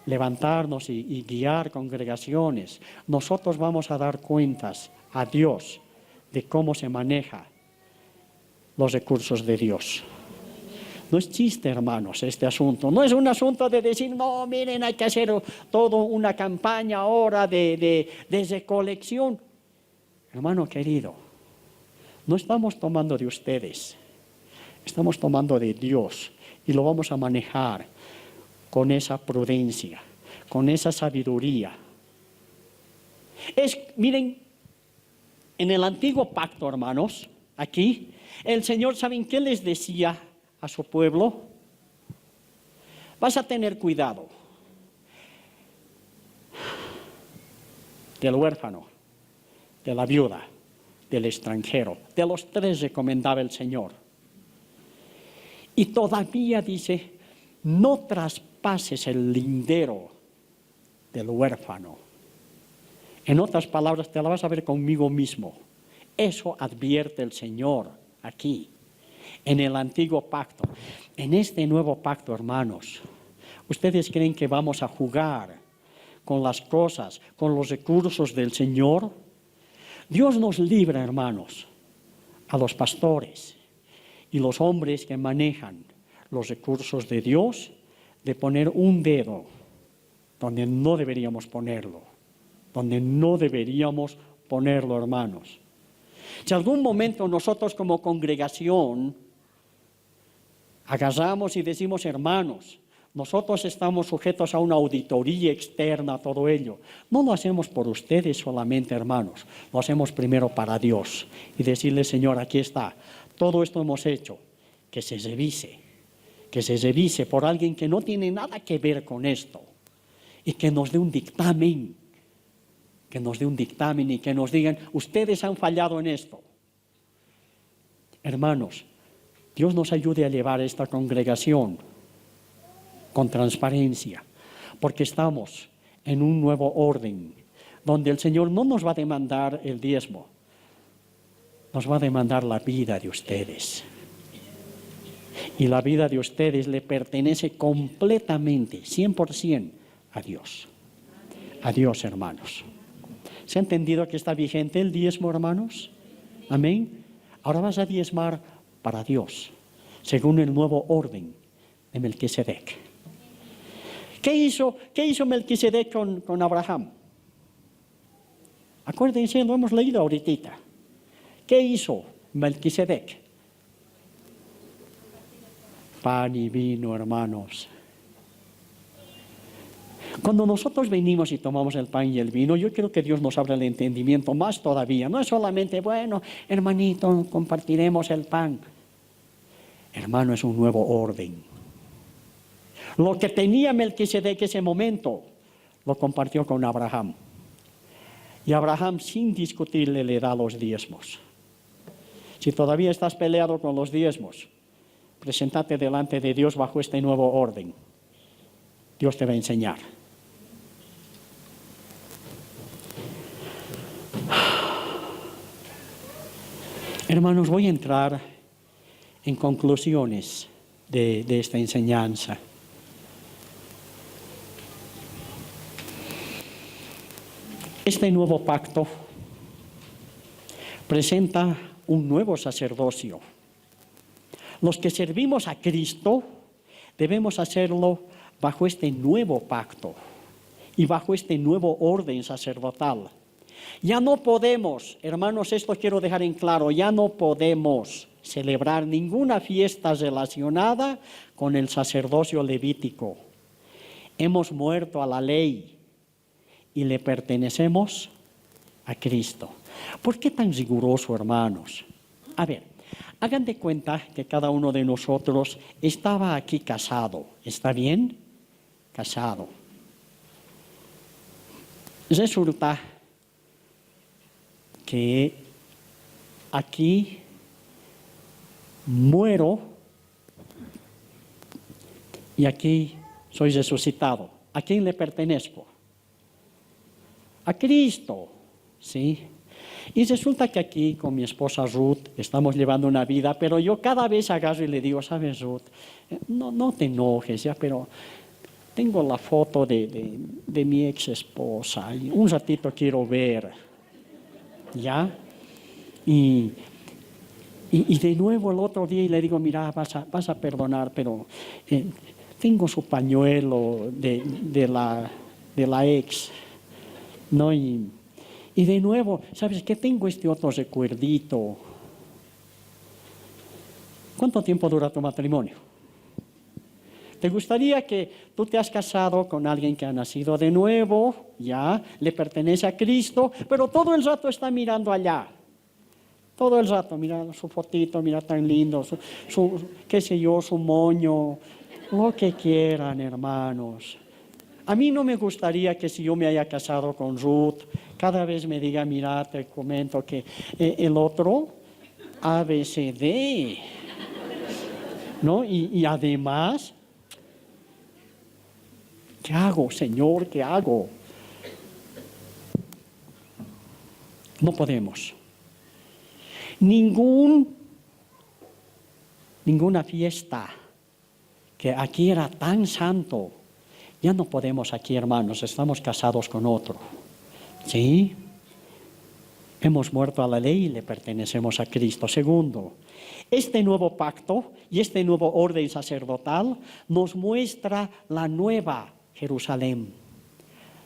levantarnos y guiar congregaciones, nosotros vamos a dar cuentas a Dios de cómo se maneja los recursos de Dios. No es chiste, hermanos, este asunto. No es un asunto de decir, no, miren, hay que hacer toda una campaña ahora de recolección. Hermano querido, no estamos tomando de ustedes, estamos tomando de Dios y lo vamos a manejar con esa prudencia, con esa sabiduría. Miren, en el antiguo pacto, hermanos, aquí, el Señor, ¿saben qué les decía a su pueblo? Vas a tener cuidado del huérfano, de la viuda, del extranjero. De los tres recomendaba el Señor. Y todavía dice, no traspases el lindero del huérfano. En otras palabras, te la vas a ver conmigo mismo. Eso advierte el Señor aquí, en el antiguo pacto. En este nuevo pacto, hermanos, ¿ustedes creen que vamos a jugar con las cosas, con los recursos del Señor? Dios nos libra, hermanos, a los pastores y los hombres que manejan los recursos de Dios, de poner un dedo donde no deberíamos ponerlo, hermanos. Si algún momento nosotros como congregación agarramos y decimos, hermanos, nosotros estamos sujetos a una auditoría externa, todo ello, no lo hacemos por ustedes solamente, hermanos, lo hacemos primero para Dios y decirle, Señor, aquí está, todo esto hemos hecho, que se revise por alguien que no tiene nada que ver con esto y que nos dé un dictamen, y que nos digan, ustedes han fallado en esto. Hermanos, Dios nos ayude a llevar esta congregación con transparencia, porque estamos en un nuevo orden, donde el Señor no nos va a demandar el diezmo, nos va a demandar la vida de ustedes. Y la vida de ustedes le pertenece completamente, 100% a Dios. A Dios, hermanos. ¿Se ha entendido que está vigente el diezmo, hermanos? Amén. Ahora vas a diezmar para Dios, según el nuevo orden de Melquisedec. ¿Qué hizo Melquisedec con Abraham? Acuérdense, lo hemos leído ahorita. ¿Qué hizo Melquisedec? Pan y vino, hermanos. Cuando nosotros venimos y tomamos el pan y el vino, yo quiero que Dios nos abra el entendimiento más todavía. No es solamente, bueno, hermanito, compartiremos el pan. Hermano, es un nuevo orden. Lo que tenía Melquisedec en ese momento, lo compartió con Abraham. Y Abraham, sin discutirle, le da los diezmos. Si todavía estás peleado con los diezmos, preséntate delante de Dios bajo este nuevo orden. Dios te va a enseñar. Hermanos, voy a entrar en conclusiones de esta enseñanza. Este nuevo pacto presenta un nuevo sacerdocio. Los que servimos a Cristo debemos hacerlo bajo este nuevo pacto y bajo este nuevo orden sacerdotal. Ya no podemos, hermanos, esto quiero dejar en claro, ya no podemos celebrar ninguna fiesta relacionada con el sacerdocio levítico. Hemos muerto a la ley y le pertenecemos a Cristo. ¿Por qué tan riguroso, hermanos? A ver, hagan de cuenta que cada uno de nosotros estaba aquí casado. ¿Está bien? Casado. Resulta que aquí muero y aquí soy resucitado. ¿A quién le pertenezco? A Cristo, ¿sí? Y resulta que aquí con mi esposa Ruth estamos llevando una vida, pero yo cada vez agarro y le digo, ¿sabes, Ruth? No te enojes ya, pero tengo la foto de mi ex esposa y un ratito quiero ver, ¿ya? Y de nuevo el otro día le digo, mira, vas a perdonar, pero tengo su pañuelo de la ex, ¿no? Y de nuevo, ¿sabes qué? Tengo este otro recuerdito. ¿Cuánto tiempo dura tu matrimonio? ¿Te gustaría que tú te has casado con alguien que ha nacido de nuevo, ya, le pertenece a Cristo, pero todo el rato está mirando allá? Todo el rato, mira su fotito, mira tan lindo, su qué sé yo, su moño, lo que quieran, hermanos. A mí no me gustaría que si yo me haya casado con Ruth, cada vez me diga, mira, te comento que el otro, ABCD, ¿no? Y además, ¿qué hago, Señor? ¿Qué hago? No podemos. Ninguna fiesta que aquí era tan santo, ya no podemos aquí, hermanos, estamos casados con otro. ¿Sí? Hemos muerto a la ley y le pertenecemos a Cristo. Segundo, este nuevo pacto y este nuevo orden sacerdotal nos muestra la nueva Jerusalén,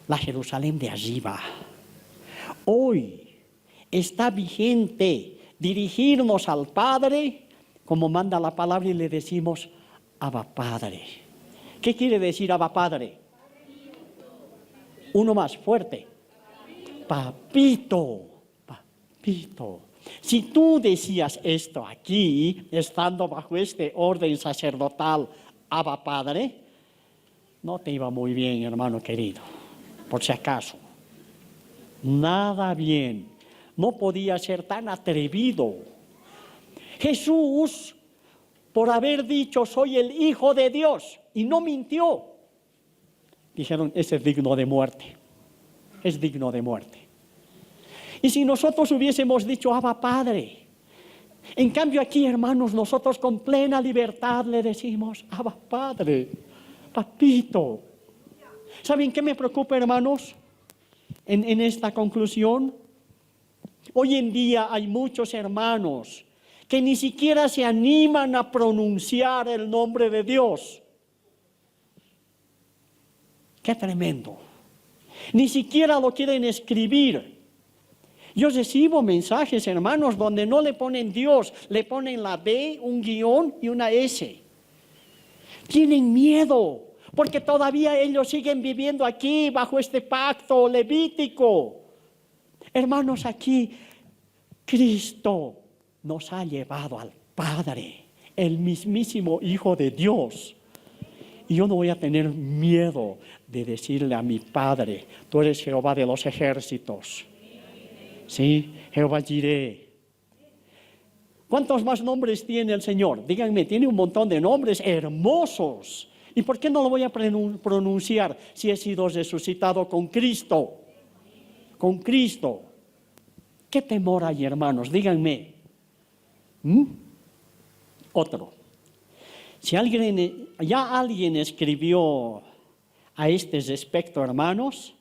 la Jerusalén de arriba. Hoy está vigente dirigirnos al Padre, como manda la palabra, y le decimos, Abba Padre. ¿Qué quiere decir Abba Padre? Uno más fuerte. Papito, papito. Si tú decías esto aquí, estando bajo este orden sacerdotal, Abba Padre, no te iba muy bien, hermano querido, por si acaso. Nada bien. No podía ser tan atrevido. Jesús, por haber dicho, soy el Hijo de Dios, y no mintió, dijeron, ese es digno de muerte. Es digno de muerte. Y si nosotros hubiésemos dicho, Abba Padre, En cambio aquí, hermanos, nosotros con plena libertad le decimos, Abba, Padre, Papito. ¿Saben qué me preocupa, hermanos? En esta conclusión, hoy en día hay muchos hermanos que ni siquiera se animan a pronunciar el nombre de Dios. ¡Qué tremendo! Ni siquiera lo quieren escribir. Yo recibo mensajes, hermanos, donde no le ponen Dios, le ponen la B, un guión y una S. Tienen miedo, porque todavía ellos siguen viviendo aquí bajo este pacto levítico. Hermanos, aquí Cristo nos ha llevado al Padre, el mismísimo Hijo de Dios. Y yo no voy a tener miedo de decirle a mi Padre, tú eres Jehová de los ejércitos. Sí, Jehová Jireh. ¿Cuántos más nombres tiene el Señor? Díganme, tiene un montón de nombres hermosos. ¿Y por qué no lo voy a pronunciar si he sido resucitado con Cristo? Con Cristo. ¿Qué temor hay, hermanos? Díganme. Otro. Si alguien escribió a este respecto, hermanos,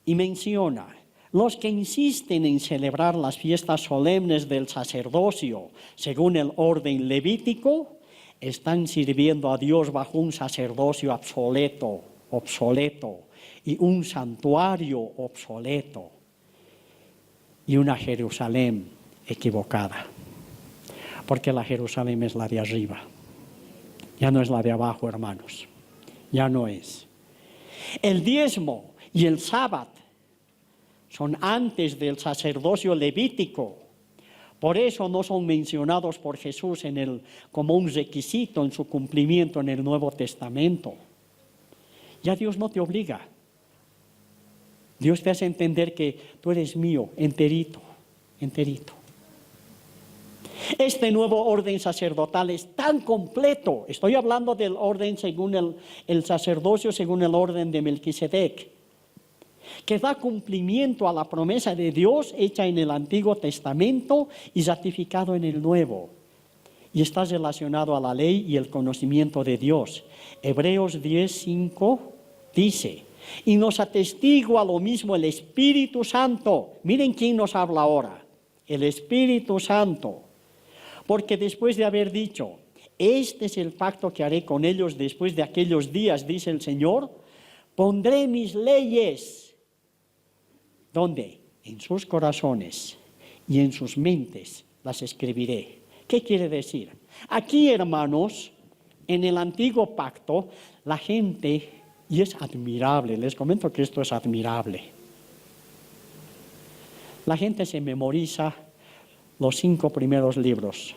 y menciona: los que insisten en celebrar las fiestas solemnes del sacerdocio según el orden levítico están sirviendo a Dios bajo un sacerdocio obsoleto, y un santuario obsoleto, y una Jerusalén equivocada. Porque la Jerusalén es la de arriba, ya no es la de abajo, hermanos, ya no es. El diezmo y el sábado son antes del sacerdocio levítico. Por eso no son mencionados por Jesús como un requisito en su cumplimiento en el Nuevo Testamento. Ya Dios no te obliga. Dios te hace entender que tú eres mío, enterito. Este nuevo orden sacerdotal es tan completo. Estoy hablando del orden según el sacerdocio, según el orden de Melquisedec, que da cumplimiento a la promesa de Dios hecha en el Antiguo Testamento y ratificado en el Nuevo. Y está relacionado a la ley y el conocimiento de Dios. Hebreos 10:5 dice: y nos atestigua lo mismo el Espíritu Santo. Miren quién nos habla ahora, el Espíritu Santo. Porque después de haber dicho: este es el pacto que haré con ellos después de aquellos días, dice el Señor, pondré mis leyes. ¿Dónde? En sus corazones y en sus mentes las escribiré. ¿Qué quiere decir? Aquí, hermanos, en el antiguo pacto, la gente, y es admirable, les comento que esto es admirable, la gente se memoriza los 5 primeros libros,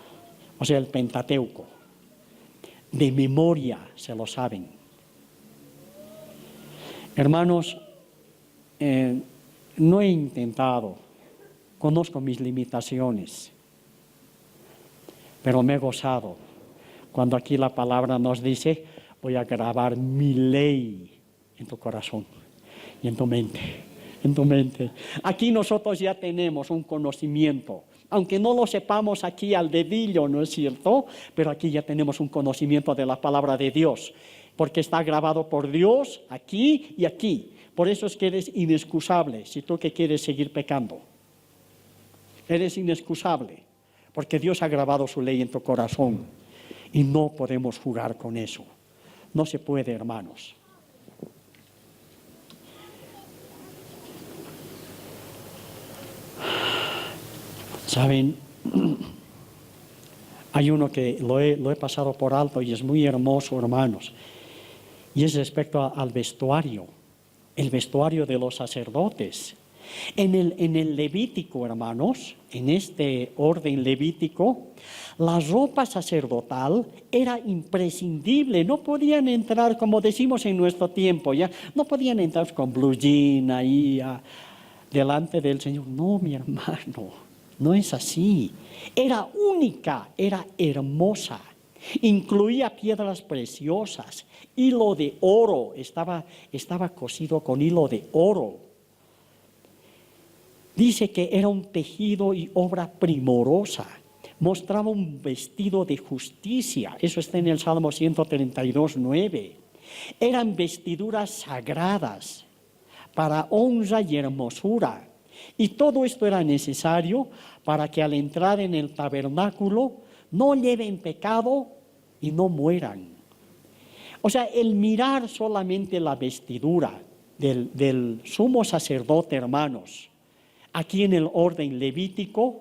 o sea, el Pentateuco. De memoria se lo saben. Hermanos, no he intentado, conozco mis limitaciones, pero me he gozado cuando aquí la palabra nos dice: voy a grabar mi ley en tu corazón y en tu mente. Aquí nosotros ya tenemos un conocimiento, aunque no lo sepamos aquí al dedillo, ¿no es cierto? Pero aquí ya tenemos un conocimiento de la palabra de Dios, porque está grabado por Dios aquí y aquí. Por eso es que eres inexcusable si tú que quieres seguir pecando. Eres inexcusable, porque Dios ha grabado su ley en tu corazón y no podemos jugar con eso. No se puede, hermanos. ¿Saben? Hay uno que lo he pasado por alto y es muy hermoso, hermanos, y es respecto al vestuario. El vestuario de los sacerdotes. En el Levítico, hermanos, en este orden levítico, la ropa sacerdotal era imprescindible. No podían entrar, como decimos en nuestro tiempo, ya no podían entrar con blue jean ahí delante del Señor. No, mi hermano, no es así. Era única, era hermosa. Incluía piedras preciosas, hilo de oro, estaba cosido con hilo de oro. Dice que era un tejido y obra primorosa, mostraba un vestido de justicia. Eso está en el Salmo 132:9. Eran vestiduras sagradas para honra y hermosura. Y todo esto era necesario para que al entrar en el tabernáculo no lleven pecado y no mueran. O sea, el mirar solamente la vestidura del sumo sacerdote, hermanos, aquí en el orden levítico,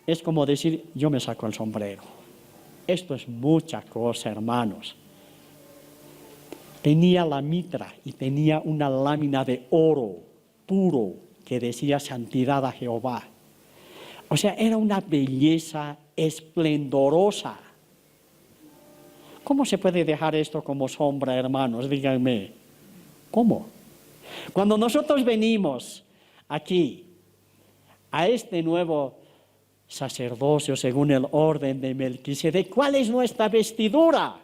es como decir, yo me saco el sombrero. Esto es mucha cosa, hermanos. Tenía la mitra y tenía una lámina de oro puro que decía santidad a Jehová. O sea, era una belleza esplendorosa. ¿Cómo se puede dejar esto como sombra, hermanos? Díganme, ¿cómo? Cuando nosotros venimos aquí a este nuevo sacerdocio según el orden de Melquisedec, ¿cuál es nuestra vestidura?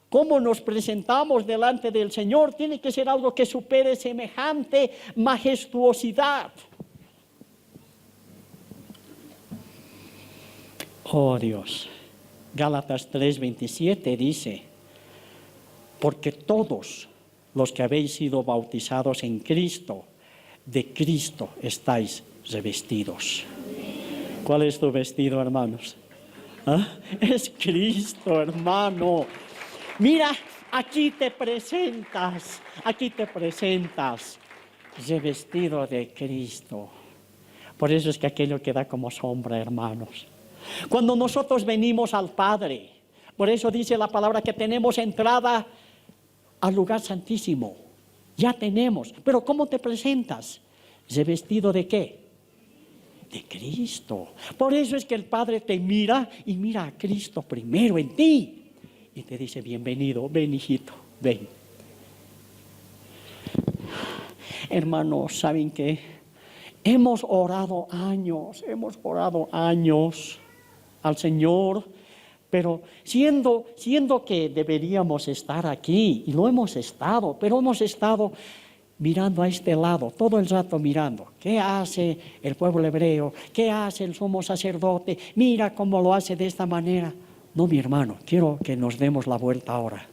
¿Cómo nos presentamos delante del Señor? Tiene que ser algo que supere semejante majestuosidad. Oh Dios, Gálatas 3:27 dice, porque todos los que habéis sido bautizados en Cristo, de Cristo estáis revestidos. ¿Cuál es tu vestido, hermanos? ¿Ah? Es Cristo, hermano. Mira, aquí te presentas, revestido de Cristo. Por eso es que aquello queda como sombra, hermanos. Cuando nosotros venimos al Padre, por eso dice la palabra que tenemos entrada al lugar santísimo. Ya tenemos, pero ¿cómo te presentas? ¿Revestido de qué? De Cristo. Por eso es que el Padre te mira y mira a Cristo primero en ti. Y te dice, bienvenido, ven hijito, ven. Hermanos, ¿saben qué? Hemos orado años al Señor, pero siendo que deberíamos estar aquí, y lo hemos estado, pero hemos estado mirando a este lado, todo el rato mirando. ¿Qué hace el pueblo hebreo? ¿Qué hace el sumo sacerdote? Mira cómo lo hace de esta manera. No, mi hermano, quiero que nos demos la vuelta ahora.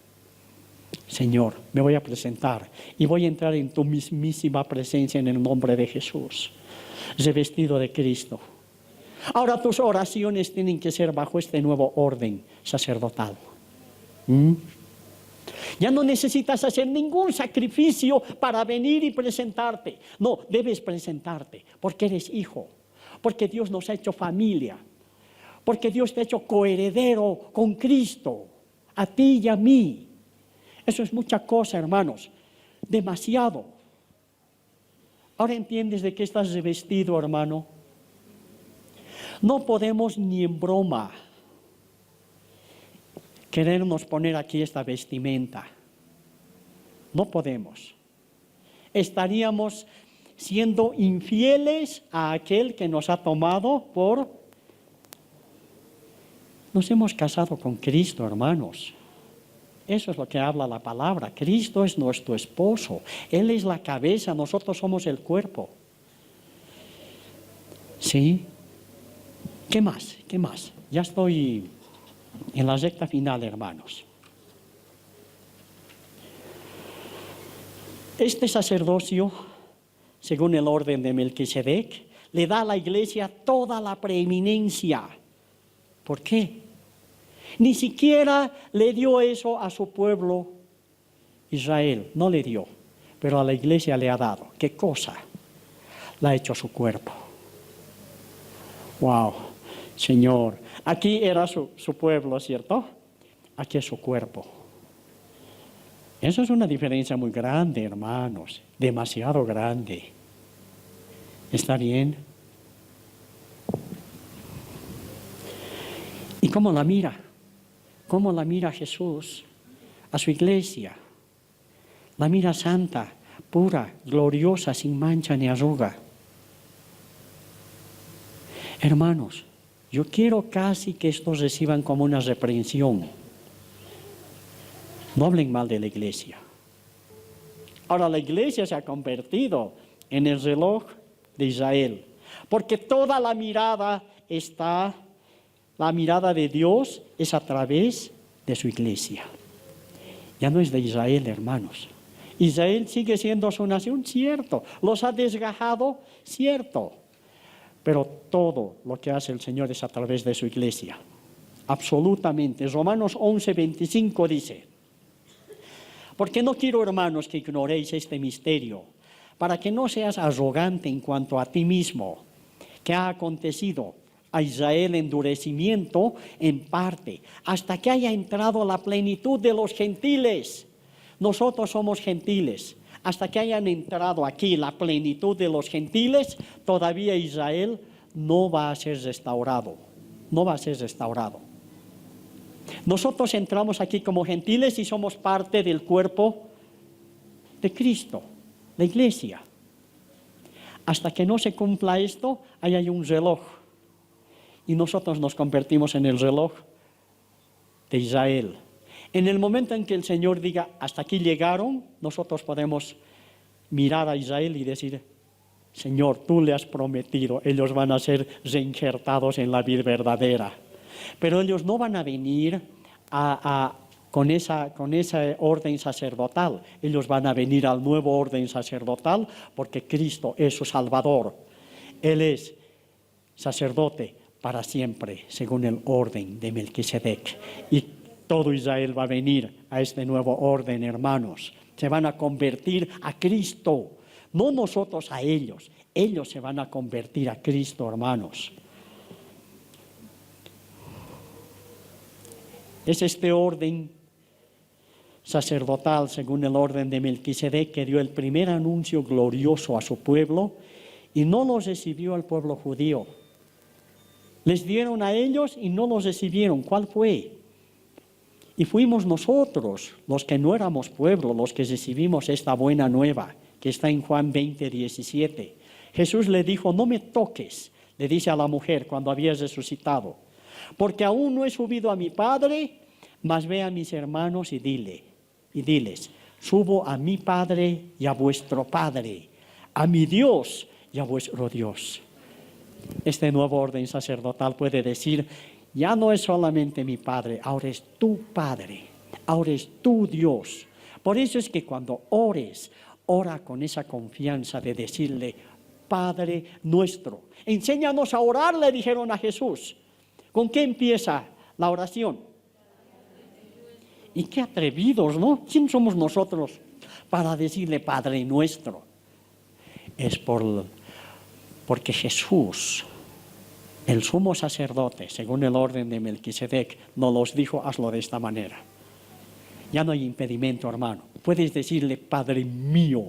Señor, me voy a presentar y voy a entrar en tu mismísima presencia en el nombre de Jesús, revestido de Cristo. Ahora tus oraciones tienen que ser bajo este nuevo orden sacerdotal. Ya no necesitas hacer ningún sacrificio para venir y presentarte. No, debes presentarte porque eres hijo, porque Dios nos ha hecho familia, porque Dios te ha hecho coheredero con Cristo, a ti y a mí. Eso es mucha cosa, hermanos, demasiado. Ahora entiendes de qué estás revestido, hermano. No podemos ni en broma querernos poner aquí esta vestimenta. No podemos. Estaríamos siendo infieles a aquel que nos ha tomado por... Nos hemos casado con Cristo, hermanos. Eso es lo que habla la palabra. Cristo es nuestro esposo. Él es la cabeza, nosotros somos el cuerpo. ¿Sí? ¿Qué más? ¿Qué más? Ya estoy en la recta final, hermanos. Este sacerdocio, según el orden de Melquisedec, le da a la iglesia toda la preeminencia. ¿Por qué? Ni siquiera le dio eso a su pueblo Israel, no le dio, pero a la iglesia le ha dado. ¿Qué cosa? La ha hecho su cuerpo. Wow, Señor, aquí era su pueblo, ¿cierto? Aquí es su cuerpo. Eso es una diferencia muy grande, hermanos, demasiado grande. ¿Está bien? ¿Y cómo la mira? ¿Cómo la mira Jesús a su iglesia? La mira santa, pura, gloriosa, sin mancha ni arruga. Hermanos, yo quiero casi que estos reciban como una reprensión. No hablen mal de la iglesia. Ahora la iglesia se ha convertido en el reloj de Israel, porque toda la mirada está la mirada de Dios es a través de su iglesia. Ya no es de Israel, hermanos. Israel sigue siendo su nación, cierto. Los ha desgajado, cierto. Pero todo lo que hace el Señor es a través de su iglesia. Absolutamente. Romanos 11:25 dice: porque no quiero, hermanos, que ignoréis este misterio, para que no seas arrogante en cuanto a ti mismo, que ha acontecido a Israel endurecimiento en parte, hasta que haya entrado la plenitud de los gentiles. Nosotros somos gentiles. Hasta que hayan entrado aquí la plenitud de los gentiles, todavía Israel no va a ser restaurado. No va a ser restaurado. Nosotros entramos aquí como gentiles y somos parte del cuerpo de Cristo, la iglesia. Hasta que no se cumpla esto, ahí hay un reloj. Y nosotros nos convertimos en el reloj de Israel. En el momento en que el Señor diga, hasta aquí llegaron, nosotros podemos mirar a Israel y decir, Señor, tú le has prometido, ellos van a ser reinjertados en la vida verdadera. Pero ellos no van a venir con esa orden sacerdotal. Ellos van a venir al nuevo orden sacerdotal porque Cristo es su Salvador. Él es sacerdote para siempre, según el orden de Melquisedec. Y todo Israel va a venir a este nuevo orden, hermanos. Se van a convertir a Cristo, no nosotros a ellos. Ellos se van a convertir a Cristo, hermanos. Es este orden sacerdotal, según el orden de Melquisedec, que dio el primer anuncio glorioso a su pueblo y no los recibió al pueblo judío. Les dieron a ellos y no los recibieron. ¿Cuál fue? Y fuimos nosotros, los que no éramos pueblo, los que recibimos esta buena nueva, que está en Juan 20:17. Jesús le dijo, no me toques, le dice a la mujer cuando había resucitado, porque aún no he subido a mi Padre, mas ve a mis hermanos y diles, subo a mi Padre y a vuestro Padre, a mi Dios y a vuestro Dios. Este nuevo orden sacerdotal puede decir, ya no es solamente mi Padre, ahora es tu Padre, ahora es tu Dios. Por eso es que cuando ores, ora con esa confianza de decirle, Padre nuestro. Enséñanos a orar, le dijeron a Jesús. ¿Con qué empieza la oración? Y qué atrevidos, ¿no? ¿Quién somos nosotros para decirle Padre nuestro? Es porque Jesús, el sumo sacerdote, según el orden de Melquisedec, nos los dijo, hazlo de esta manera. Ya no hay impedimento, hermano. Puedes decirle Padre mío,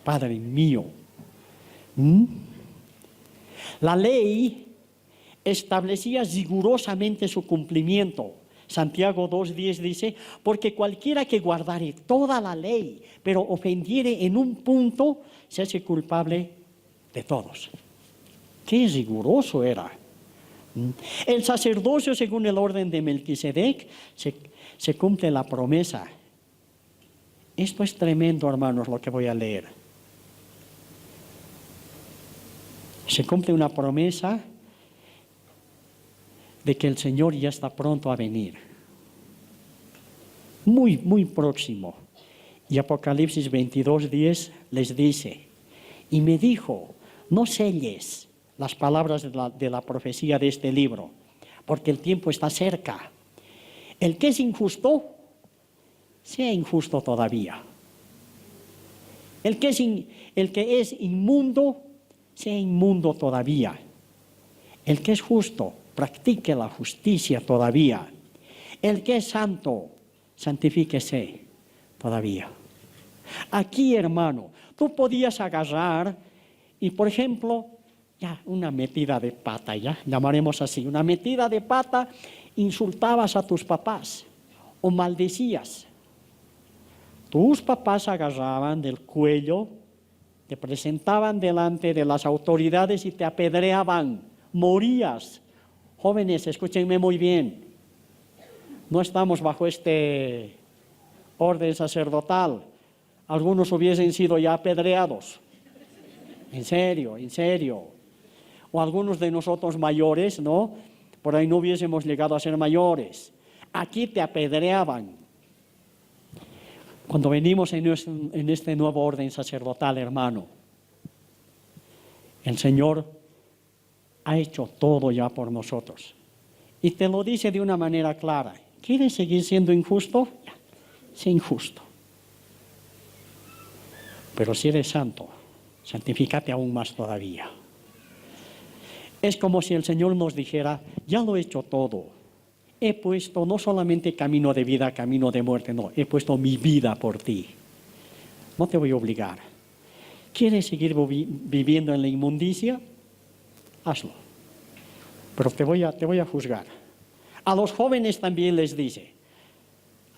Padre mío. La ley establecía rigurosamente su cumplimiento. Santiago 2:10 dice, porque cualquiera que guardare toda la ley, pero ofendiere en un punto, se hace culpable de todos. Qué riguroso era. El sacerdocio, según el orden de Melquisedec, se cumple la promesa. Esto es tremendo, hermanos, lo que voy a leer. Se cumple una promesa de que el Señor ya está pronto a venir. Muy, muy próximo. Y Apocalipsis 22:10 les dice, y me dijo, no selles las palabras de la profecía de este libro, porque el tiempo está cerca. El que es injusto, sea injusto todavía. El que es inmundo, sea inmundo todavía. El que es justo, practique la justicia todavía. El que es santo, santifíquese todavía. Aquí, hermano, tú podías agarrar y, por ejemplo, ya una metida de pata, ya llamaremos así, una metida de pata, insultabas a tus papás o maldecías. Tus papás agarraban del cuello, te presentaban delante de las autoridades y te apedreaban, morías. Jóvenes, escúchenme muy bien, no estamos bajo este orden sacerdotal. Algunos hubiesen sido ya apedreados. En serio, en serio. O algunos de nosotros mayores, ¿no? por ahí no hubiésemos llegado a ser mayores. Aquí te apedreaban. Cuando venimos en este nuevo orden sacerdotal, hermano, el Señor ha hecho todo ya por nosotros. Y te lo dice de una manera clara. ¿Quieres seguir siendo injusto? Ya, sé injusto. Pero si eres santo, santifícate aún más todavía. Es como si el Señor nos dijera, ya lo he hecho todo. He puesto no solamente camino de vida, camino de muerte, no, he puesto mi vida por ti. No te voy a obligar. ¿Quieres seguir viviendo en la inmundicia? Hazlo. Pero te voy a juzgar. A los jóvenes también les dice,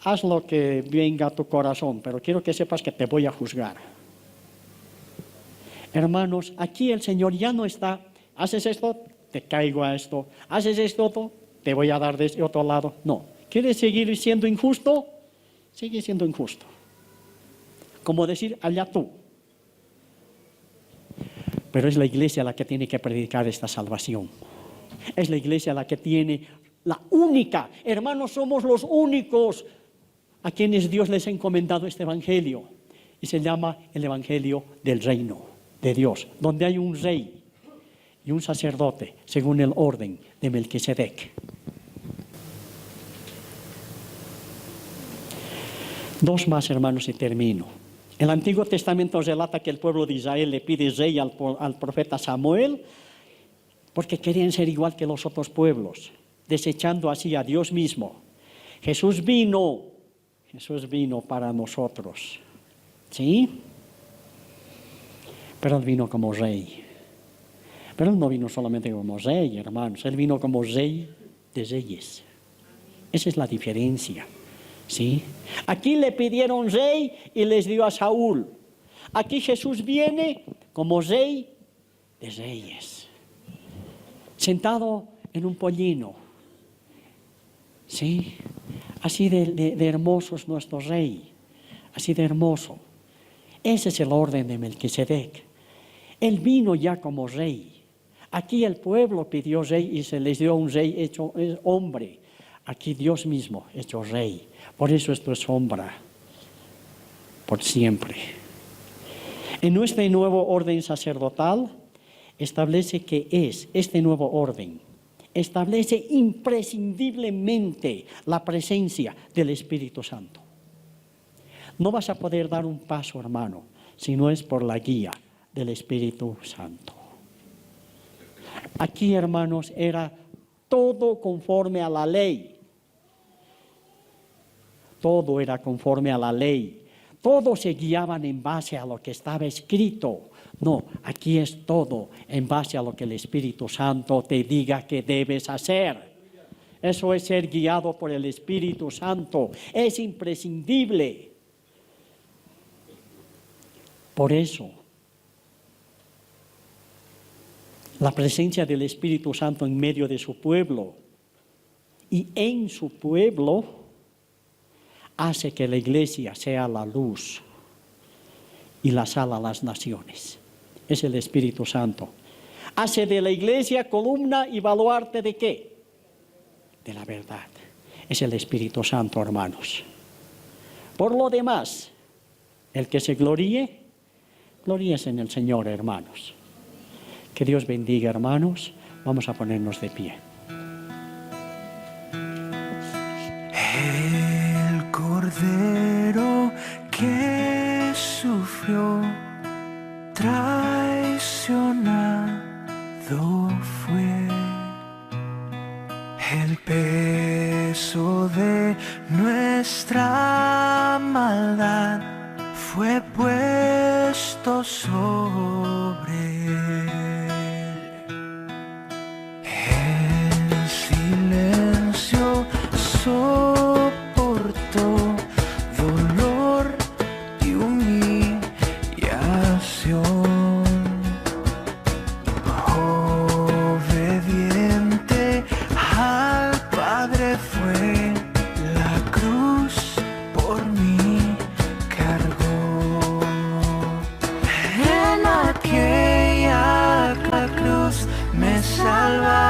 haz lo que venga a tu corazón, pero quiero que sepas que te voy a juzgar. Hermanos, aquí el Señor ya no está, haces esto, te caigo a esto, haces esto, te voy a dar de este otro lado. No, ¿quieres seguir siendo injusto? Sigue siendo injusto. Como decir, allá tú. Pero es la iglesia la que tiene que predicar esta salvación. Es la iglesia la que tiene la única. Hermanos, somos los únicos a quienes Dios les ha encomendado este evangelio. Y se llama el evangelio del reino de Dios, donde hay un rey y un sacerdote según el orden de Melquisedec. Dos más, hermanos, y termino. El Antiguo Testamento relata que el pueblo de Israel le pide rey al profeta Samuel porque querían ser igual que los otros pueblos, desechando así a Dios mismo. Jesús vino para nosotros, ¿sí? Pero Él vino como rey. Pero Él no vino solamente como rey, hermanos, Él vino como rey de reyes. Esa es la diferencia. ¿Sí? Aquí le pidieron rey y les dio a Saúl. Aquí Jesús viene como rey de reyes, sentado en un pollino. ¿Sí? Así de hermoso es nuestro rey, así de hermoso. Ese es el orden de Melquisedec. Él vino ya como rey. Aquí el pueblo pidió rey y se les dio un rey hecho hombre. Aquí Dios mismo hecho rey. Por eso esto es sombra, por siempre. En nuestro nuevo orden sacerdotal establece que este nuevo orden, establece imprescindiblemente la presencia del Espíritu Santo. No vas a poder dar un paso, hermano, si no es por la guía del Espíritu Santo. Aquí, hermanos, era todo conforme a la ley. Todo era conforme a la ley. Todos se guiaban en base a lo que estaba escrito. No, aquí es todo en base a lo que el Espíritu Santo te diga que debes hacer. Eso es ser guiado por el Espíritu Santo. Es imprescindible. Por eso, la presencia del Espíritu Santo en medio de su pueblo y en su pueblo hace que la iglesia sea la luz y la sal a las naciones. Es el Espíritu Santo. Hace de la iglesia columna y baluarte ¿de qué? De la verdad. Es el Espíritu Santo, hermanos. Por lo demás, el que se gloríe, gloríese en el Señor, hermanos. Que Dios bendiga, hermanos. Vamos a ponernos de pie. Cordero que sufrió, traicionado fue, el peso de nuestra maldad fue puesto sobre él. En silencio soportó dolor y humillación, obediente al Padre fue, la cruz por mí cargó. En aquella cruz me salvaste.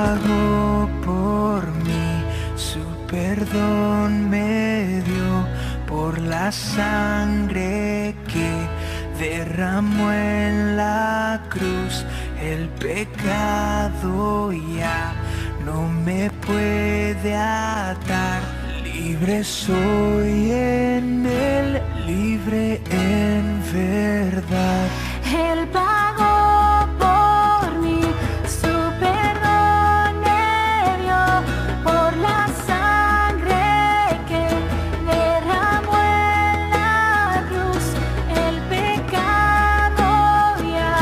pagó por mí, su perdón me dio por la sangre que derramó en la cruz. El pecado ya no me puede atar. Libre soy en él, libre en verdad. Él pagó por mí, su perdón me dio por la sangre que derramó en la cruz. El pecado ya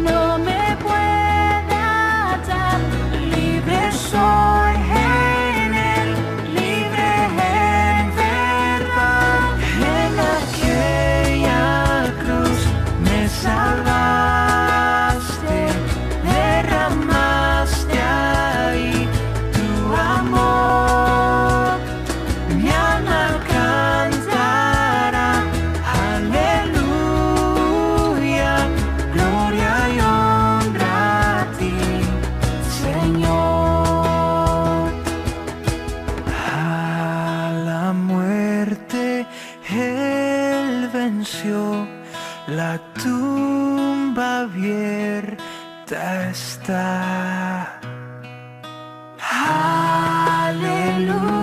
no me puede atar. Libre soy en él, libre en verdad. En aquella cruz me salvaste, derramaste ahí tu amor. Mi alma cantará, aleluya, gloria y honra a ti, Señor. A la muerte Él venció, la tumba abierta está. Aleluya.